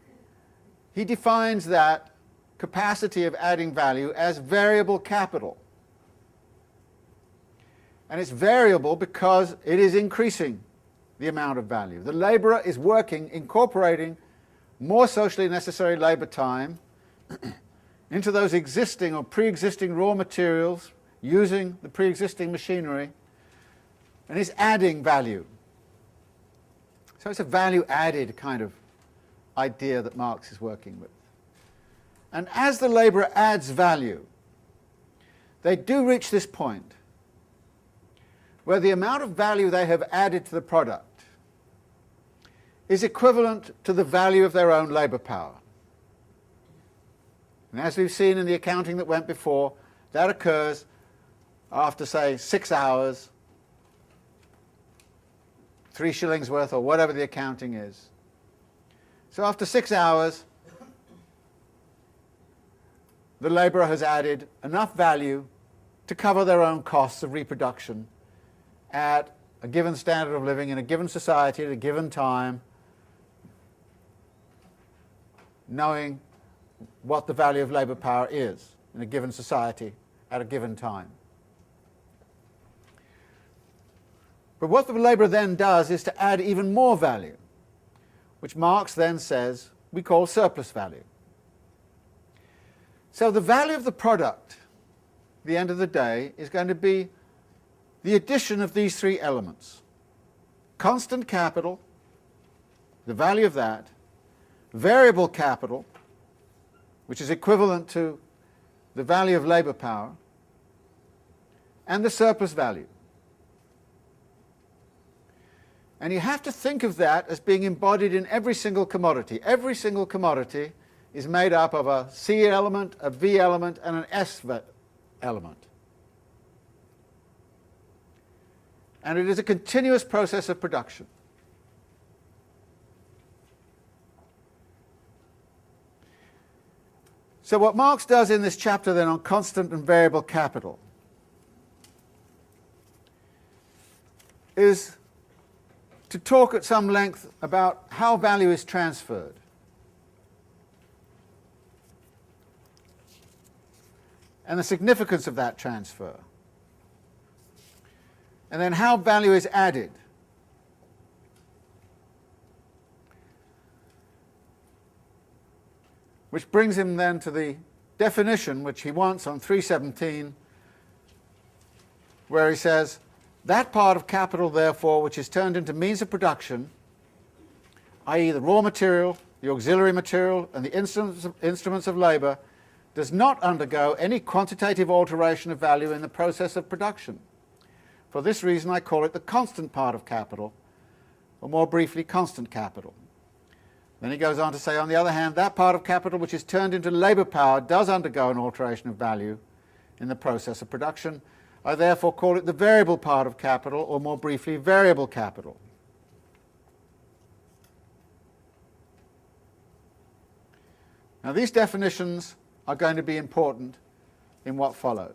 he defines that capacity of adding value as variable capital. And it's variable because it is increasing the amount of value. The labourer is working, incorporating more socially necessary labour time into those existing or pre-existing raw materials, using the pre-existing machinery, and is adding value. So it's a value-added kind of idea that Marx is working with. And as the labourer adds value, they do reach this point where the amount of value they have added to the product is equivalent to the value of their own labour power. And as we've seen in the accounting that went before, that occurs after, say, 6 hours, 3 shillings worth, or whatever the accounting is. So after 6 hours, the labourer has added enough value to cover their own costs of reproduction at a given standard of living in a given society at a given time, knowing what the value of labour power is in a given society at a given time. But what the labourer then does is to add even more value, which Marx then says we call surplus value. So the value of the product, at the end of the day, is going to be the addition of these three elements: constant capital, the value of that; variable capital, which is equivalent to the value of labour power; and the surplus value. And you have to think of that as being embodied in every single commodity. Every single commodity is made up of a C element, a V element, and an S element. And it is a continuous process of production. So what Marx does in this chapter then on constant and variable capital is to talk at some length about how value is transferred. And the significance of that transfer. And then how value is added. Which brings him then to the definition which he wants on 317, where he says, that part of capital, therefore, which is turned into means of production, i.e. the raw material, the auxiliary material, and the instruments of labour, does not undergo any quantitative alteration of value in the process of production. For this reason I call it the constant part of capital, or more briefly, constant capital. Then he goes on to say, on the other hand, that part of capital which is turned into labour power does undergo an alteration of value in the process of production. I therefore call it the variable part of capital, or more briefly, variable capital. Now these definitions are going to be important in what follows.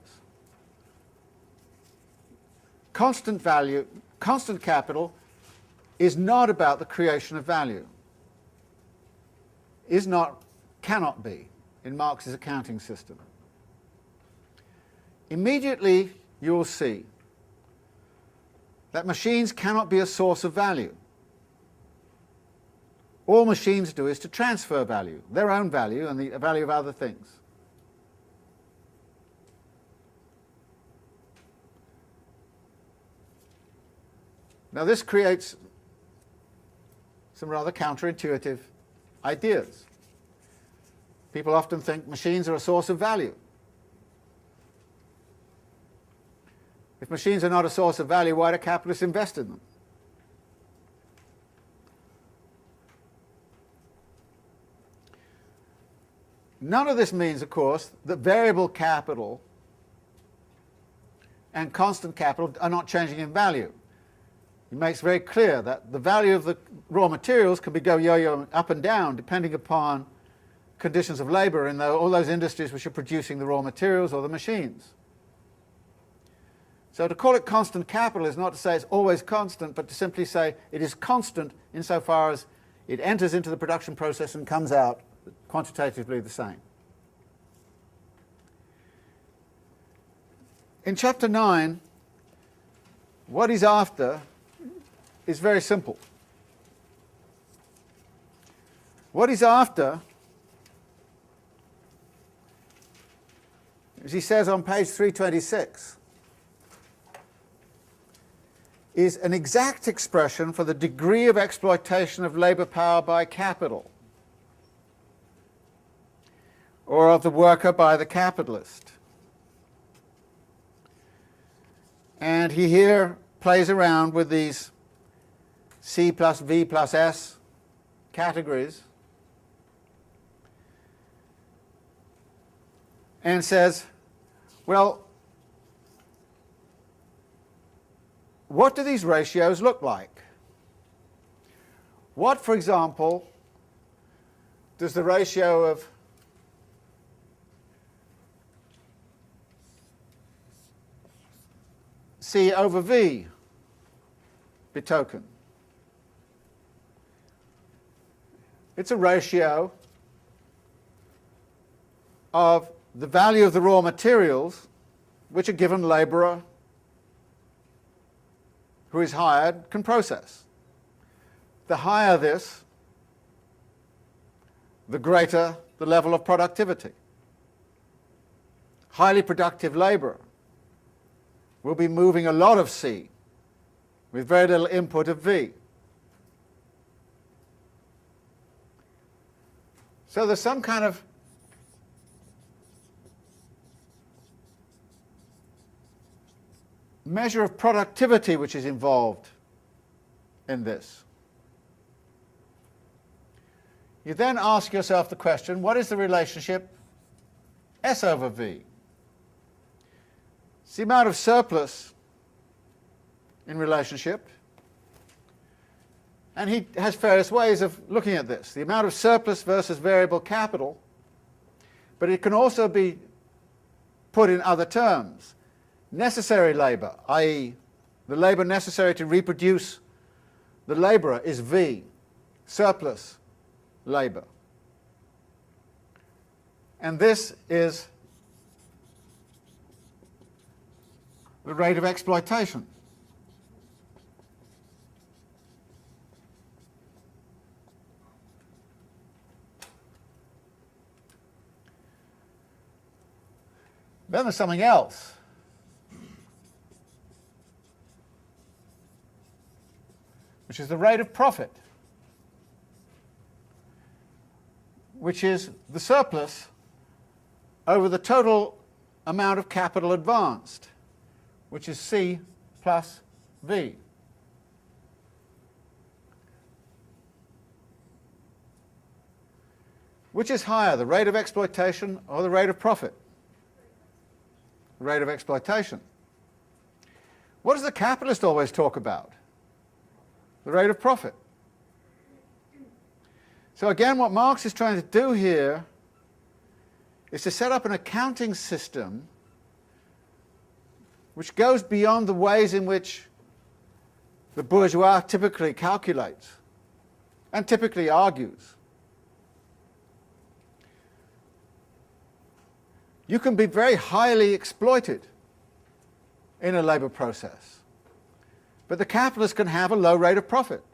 Constant value, constant capital is not about the creation of value. Is not, cannot be in Marx's accounting system. Immediately you will see that machines cannot be a source of value. All machines do is to transfer value, their own value and the value of other things. Now this creates some rather counterintuitive ideas. People often think machines are a source of value. If machines are not a source of value, why do capitalists invest in them? None of this means, of course, that variable capital and constant capital are not changing in value. He makes very clear that the value of the raw materials can be yo-yo up and down depending upon conditions of labour in all those industries which are producing the raw materials or the machines. So to call it constant capital is not to say it's always constant, but to simply say it is constant insofar as it enters into the production process and comes out quantitatively the same. In chapter 9, what he's after is very simple. What he's after, as he says on page 326, is an exact expression for the degree of exploitation of labour power by capital, or of the worker by the capitalist. And he here plays around with these C plus V plus S categories and says, well, what do these ratios look like? What, for example, does the ratio of C over V betoken? It's a ratio of the value of the raw materials which a given labourer who is hired can process. The higher this, the greater the level of productivity. Highly productive labourer will be moving a lot of C with very little input of V. So there's some kind of measure of productivity which is involved in this. You then ask yourself the question, what is the relationship S over V? It's the amount of surplus in relationship, and he has various ways of looking at this. The amount of surplus versus variable capital, but it can also be put in other terms. Necessary labour, i.e. the labour necessary to reproduce the labourer, is V, surplus labour. And this is the rate of exploitation. Then there's something else. Which is the rate of profit, which is the surplus over the total amount of capital advanced, which is C plus V. Which is higher, the rate of exploitation or the rate of profit? The rate of exploitation. What does the capitalist always talk about? The rate of profit. So again, what Marx is trying to do here is to set up an accounting system which goes beyond the ways in which the bourgeois typically calculates and typically argues. You can be very highly exploited in a labour process, but the capitalist can have a low rate of profit.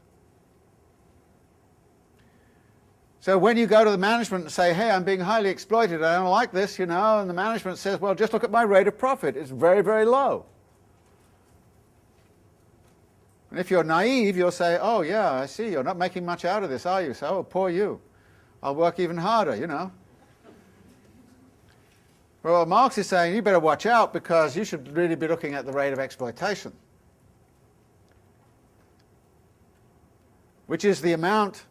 So when you go to the management and say, hey, I'm being highly exploited, I don't like this, and the management says, well, just look at my rate of profit. It's very, very low. And if you're naive, you'll say, oh, yeah, I see, you're not making much out of this, are you? So, oh, poor you. I'll work even harder, Well, Marx is saying, you better watch out because you should really be looking at the rate of exploitation, which is the amount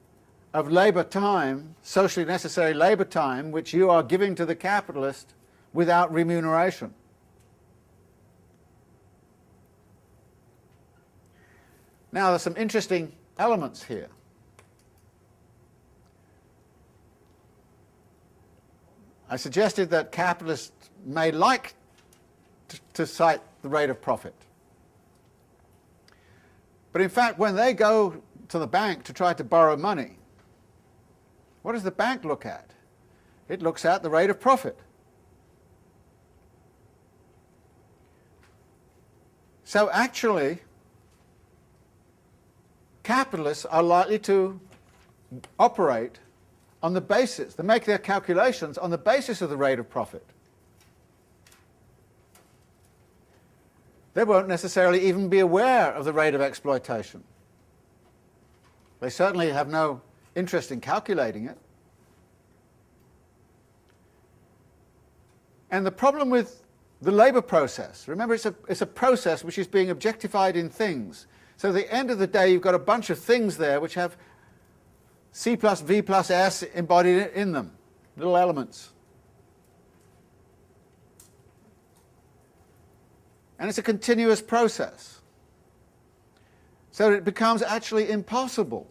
of labour time, socially necessary labour time, which you are giving to the capitalist without remuneration. Now, there's some interesting elements here. I suggested that capitalists may like to cite the rate of profit. But in fact, when they go to the bank to try to borrow money, what does the bank look at? It looks at the rate of profit. So actually, capitalists are likely to operate on the basis, they make their calculations on the basis of the rate of profit. They won't necessarily even be aware of the rate of exploitation. They certainly have no interest in calculating it. And the problem with the labour process. Remember, it's a process which is being objectified in things. So at the end of the day, you've got a bunch of things there which have C plus V plus S embodied in them, little elements. And it's a continuous process. So it becomes actually impossible.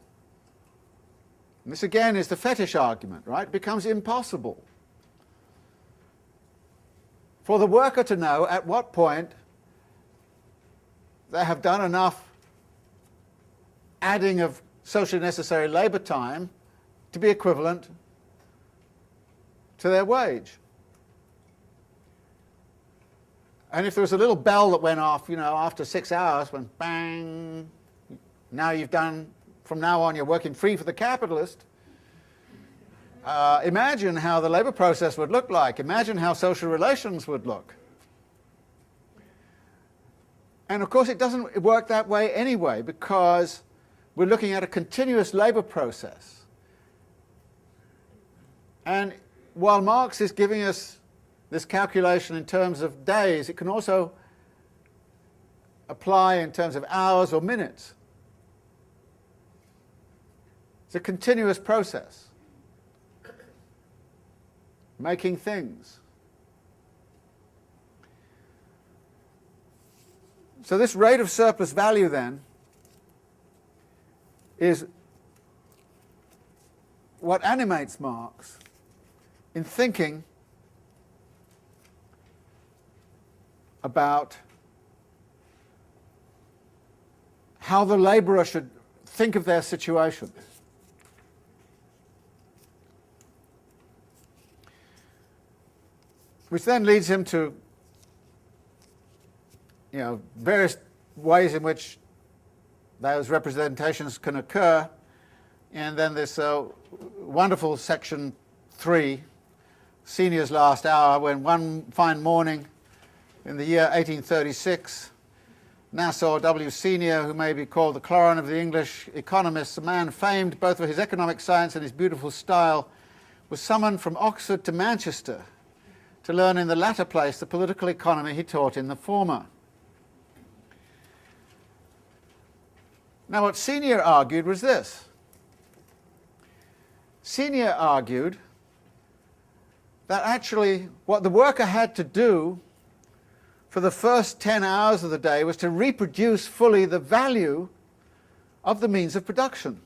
And this again is the fetish argument, right? It becomes impossible for the worker to know at what point they have done enough adding of socially necessary labour time to be equivalent to their wage. And if there was a little bell that went off, after 6 hours, when bang, now you've done, from now on you're working free for the capitalist, imagine how the labour process would look like. Imagine how social relations would look. And of course it doesn't work that way anyway, because we're looking at a continuous labour process. And while Marx is giving us this calculation in terms of days, it can also apply in terms of hours or minutes. It's a continuous process. Making things. So this rate of surplus value then is what animates Marx in thinking about how the labourer should think of their situation. Which then leads him to various ways in which those representations can occur, and then this wonderful section 3, Senior's Last Hour, when one fine morning in the year 1836, Nassau W. Senior, who may be called the Cloran of the English economists, a man famed both for his economic science and his beautiful style, was summoned from Oxford to Manchester to learn in the latter place the political economy he taught in the former. Now what Senior argued was this. Senior argued that actually what the worker had to do for the first 10 hours of the day was to reproduce fully the value of the means of production.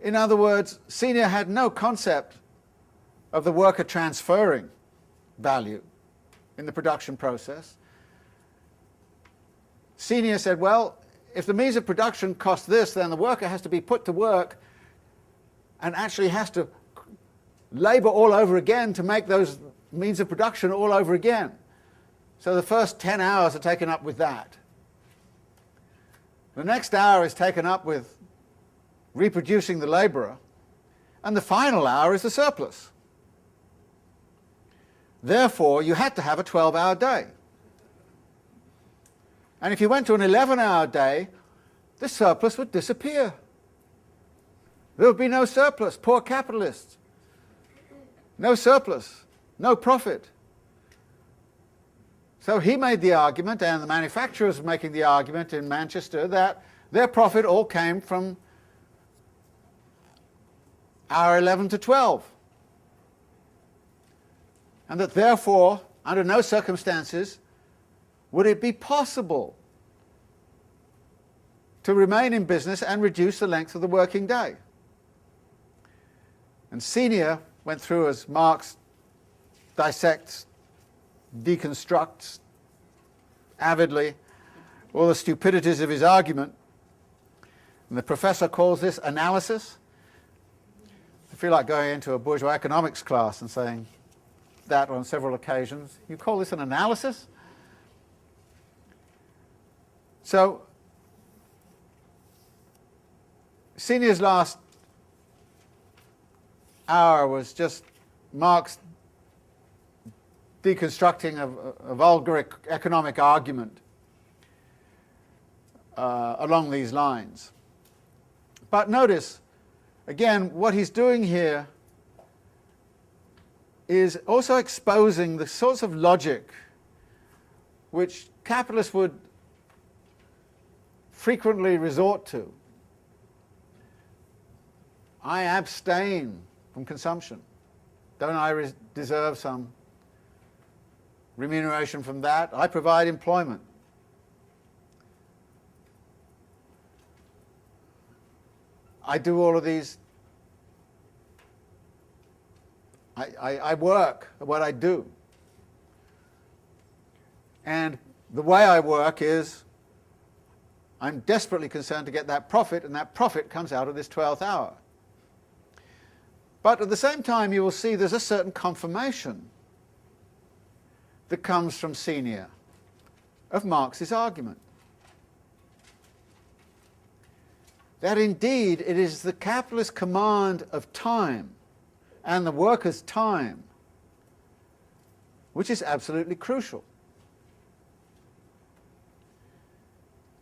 In other words, Senior had no concept of the worker transferring value in the production process. Senior said, well, if the means of production cost this, then the worker has to be put to work and actually has to labour all over again to make those means of production all over again. So the first 10 hours are taken up with that. The next hour is taken up with reproducing the labourer, and the final hour is the surplus. Therefore, you had to have a 12-hour day. And if you went to an 11-hour day, the surplus would disappear. There would be no surplus. Poor capitalists. No surplus. No profit. So he made the argument, and the manufacturers were making the argument in Manchester, that their profit all came from hour 11 to 12. And that therefore, under no circumstances, would it be possible to remain in business and reduce the length of the working day. And Senior went through, as Marx dissects, deconstructs avidly all the stupidities of his argument. And the professor calls this analysis. I feel like going into a bourgeois economics class and saying that on several occasions. You call this an analysis? So, Senior's last hour was just Marx deconstructing a vulgar economic argument along these lines. But notice, again, what he's doing here is also exposing the sorts of logic which capitalists would frequently resort to. I abstain from consumption. Don't I deserve some remuneration from that? I provide employment. I do all of these. I work at what I do. And the way I work is I'm desperately concerned to get that profit, and that profit comes out of this 12th hour. But at the same time, you will see there's a certain confirmation that comes from Senior of Marx's argument. That indeed it is the capitalist command of time and the worker's time which is absolutely crucial.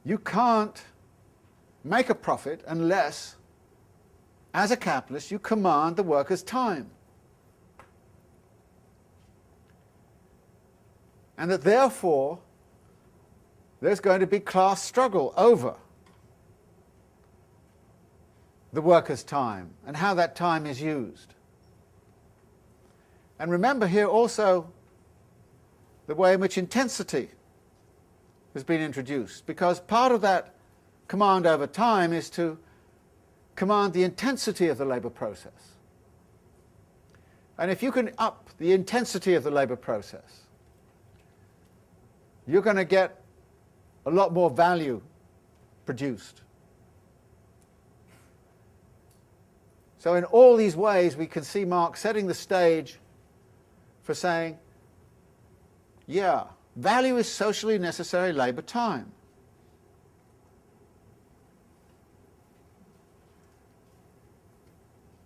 You can't make a profit unless, as a capitalist, you command the worker's time. And that therefore there's going to be class struggle over the worker's time and how that time is used. And remember here also the way in which intensity has been introduced, because part of that command over time is to command the intensity of the labour process. And if you can up the intensity of the labour process, you're going to get a lot more value produced. So in all these ways we can see Marx setting the stage for saying, yeah, value is socially necessary labour time.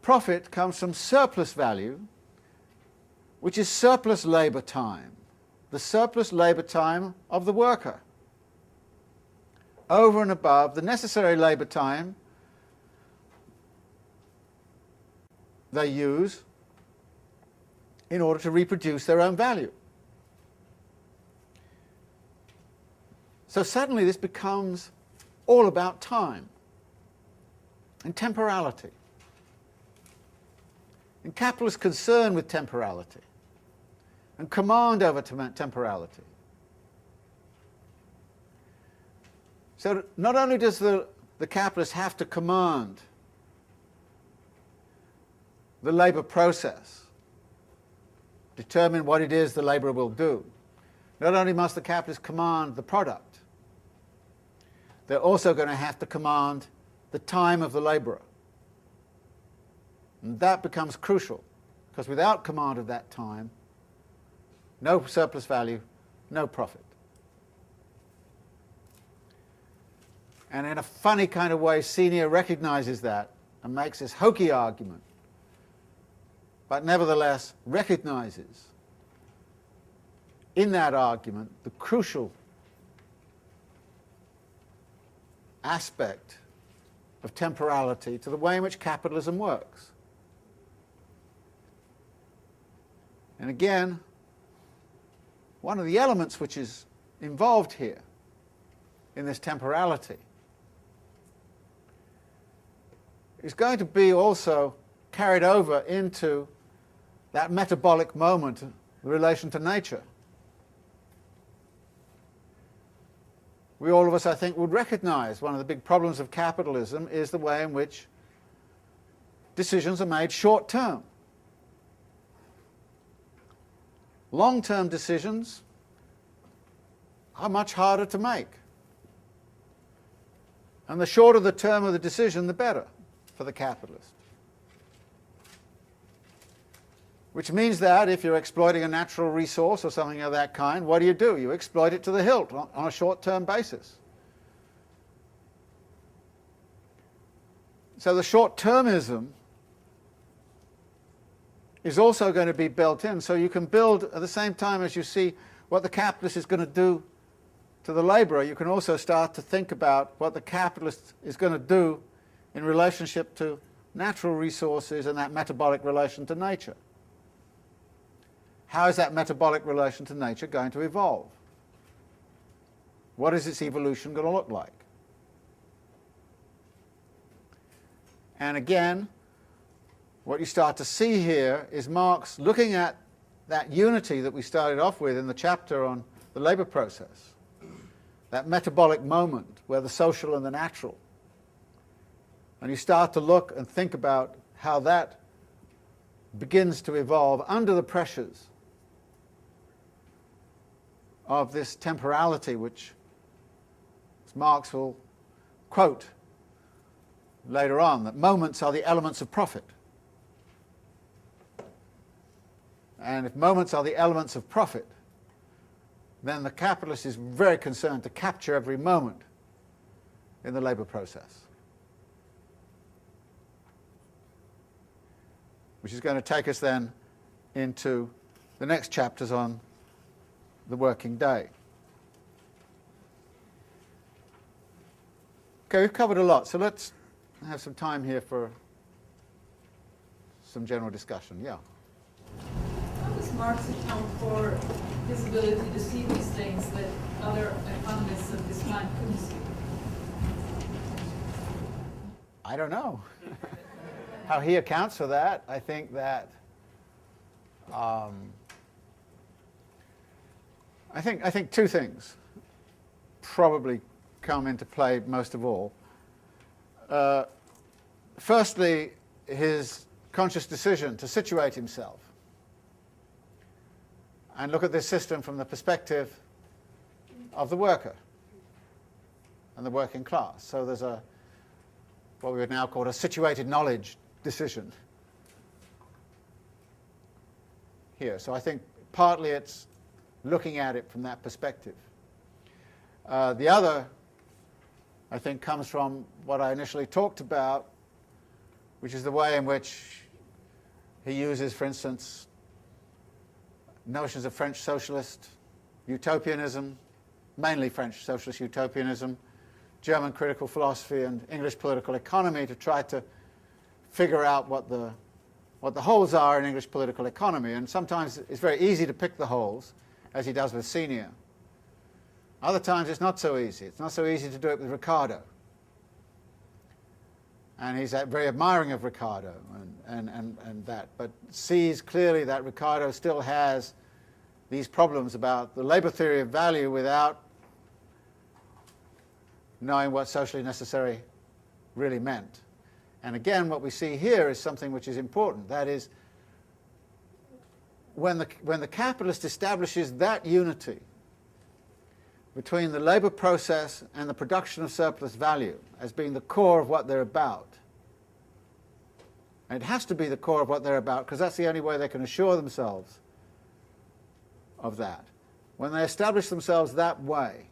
Profit comes from surplus value, which is surplus labour time, the surplus labour time of the worker, over and above the necessary labour time they use in order to reproduce their own value. So suddenly this becomes all about time and temporality, and capitalist concern with temporality and command over temporality. So not only does the capitalist have to command the labour process, determine what it is the labourer will do, not only must the capitalist command the product, they're also going to have to command the time of the labourer. And that becomes crucial, because without command of that time, no surplus value, no profit. And in a funny kind of way, Senior recognises that and makes this hokey argument, but nevertheless recognises in that argument the crucial aspect of temporality to the way in which capitalism works. And again, one of the elements which is involved here in this temporality is going to be also carried over into that metabolic moment, the relation to nature. We all of us, I think, would recognize one of the big problems of capitalism is the way in which decisions are made short-term. Long-term decisions are much harder to make. And the shorter the term of the decision, the better for the capitalist. Which means that if you're exploiting a natural resource or something of that kind, what do? You exploit it to the hilt on a short-term basis. So the short-termism is also going to be built in. So you can build, at the same time as you see what the capitalist is going to do to the labourer, you can also start to think about what the capitalist is going to do in relationship to natural resources and that metabolic relation to nature. how is that metabolic relation to nature going to evolve? What is its evolution going to look like? And again, what you start to see here is Marx looking at that unity that we started off with in the chapter on the labour process, that metabolic moment where the social and the natural. And you start to look and think about how that begins to evolve under the pressures of this temporality, which Marx will quote later on, that moments are the elements of profit. And if moments are the elements of profit, then the capitalist is very concerned to capture every moment in the labour process, which is going to take us then into the next chapters on the working day. Okay, we've covered a lot, so let's have some time here for some general discussion. Yeah? How does Marx account for his ability to see these things that other economists of his time couldn't see? I don't know how he accounts for that. I think that I think two things probably come into play most of all. Firstly, his conscious decision to situate himself and look at this system from the perspective of the worker and the working class. So there's what we would now call a situated knowledge decision here. So I think partly it's looking at it from that perspective. The other, I think, comes from what I initially talked about, which is the way in which he uses, for instance, notions of French socialist utopianism, mainly French socialist utopianism, German critical philosophy and English political economy to try to figure out what the holes are in English political economy. And sometimes it's very easy to pick the holes, as he does with Senior. Other times it's not so easy. It's not so easy to do it with Ricardo. And he's very admiring of Ricardo and that, but sees clearly that Ricardo still has these problems about the labour theory of value without knowing what socially necessary really meant. And again, what we see here is something which is important. That is, when the capitalist establishes that unity between the labour process and the production of surplus value as being the core of what they're about, and it has to be the core of what they're about because that's the only way they can assure themselves of that. When they establish themselves that way,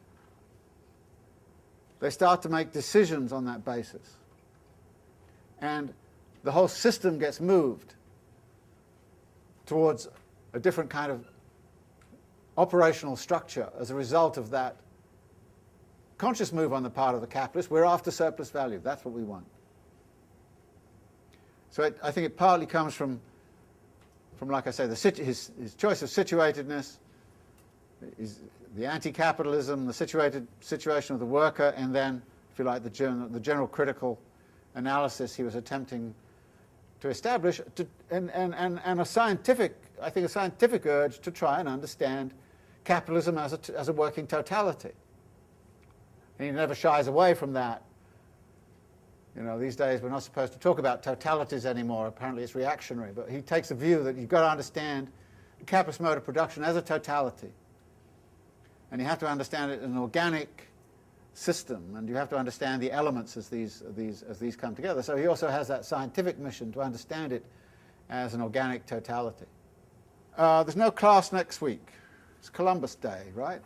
they start to make decisions on that basis. And the whole system gets moved towards a different kind of operational structure as a result of that conscious move on the part of the capitalist. We're after surplus value. That's what we want. So I think it partly comes from like I say, his choice of situatedness, the anti-capitalism, the situation of the worker, and then, if you like, the general critical analysis he was attempting to establish, and a scientific urge to try and understand capitalism as a working totality. And he never shies away from that. You know, these days we're not supposed to talk about totalities anymore. Apparently it's reactionary. But he takes a view that you've got to understand the capitalist mode of production as a totality. And you have to understand it in an organic system, and you have to understand the elements as these come together. So he also has that scientific mission to understand it as an organic totality. There's no class next week. It's Columbus Day, right?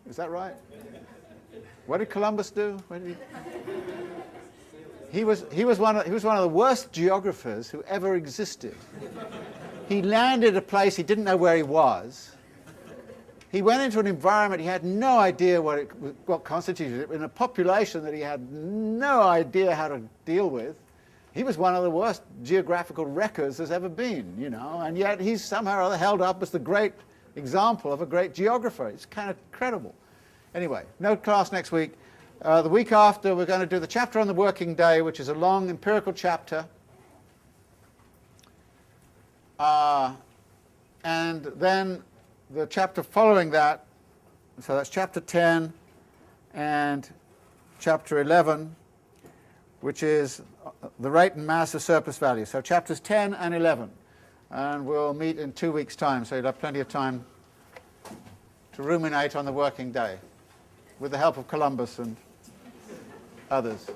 Is that right? What did Columbus do? He was one of the worst geographers who ever existed. He landed at a place he didn't know where he was. He went into an environment he had no idea what constituted it, in a population that he had no idea how to deal with. he was one of the worst geographical wreckers there's ever been, you know, and yet he's somehow or other held up as the great example of a great geographer. It's kind of incredible. Anyway, no class next week. The week after, we're going to do the chapter on the working day, which is a long empirical chapter. And then the chapter following that, so that's chapter 10 and chapter 11, which is the rate and mass of surplus value. So chapters 10 and 11. And we'll meet in 2 weeks' time, so you'll have plenty of time to ruminate on the working day with the help of Columbus and others.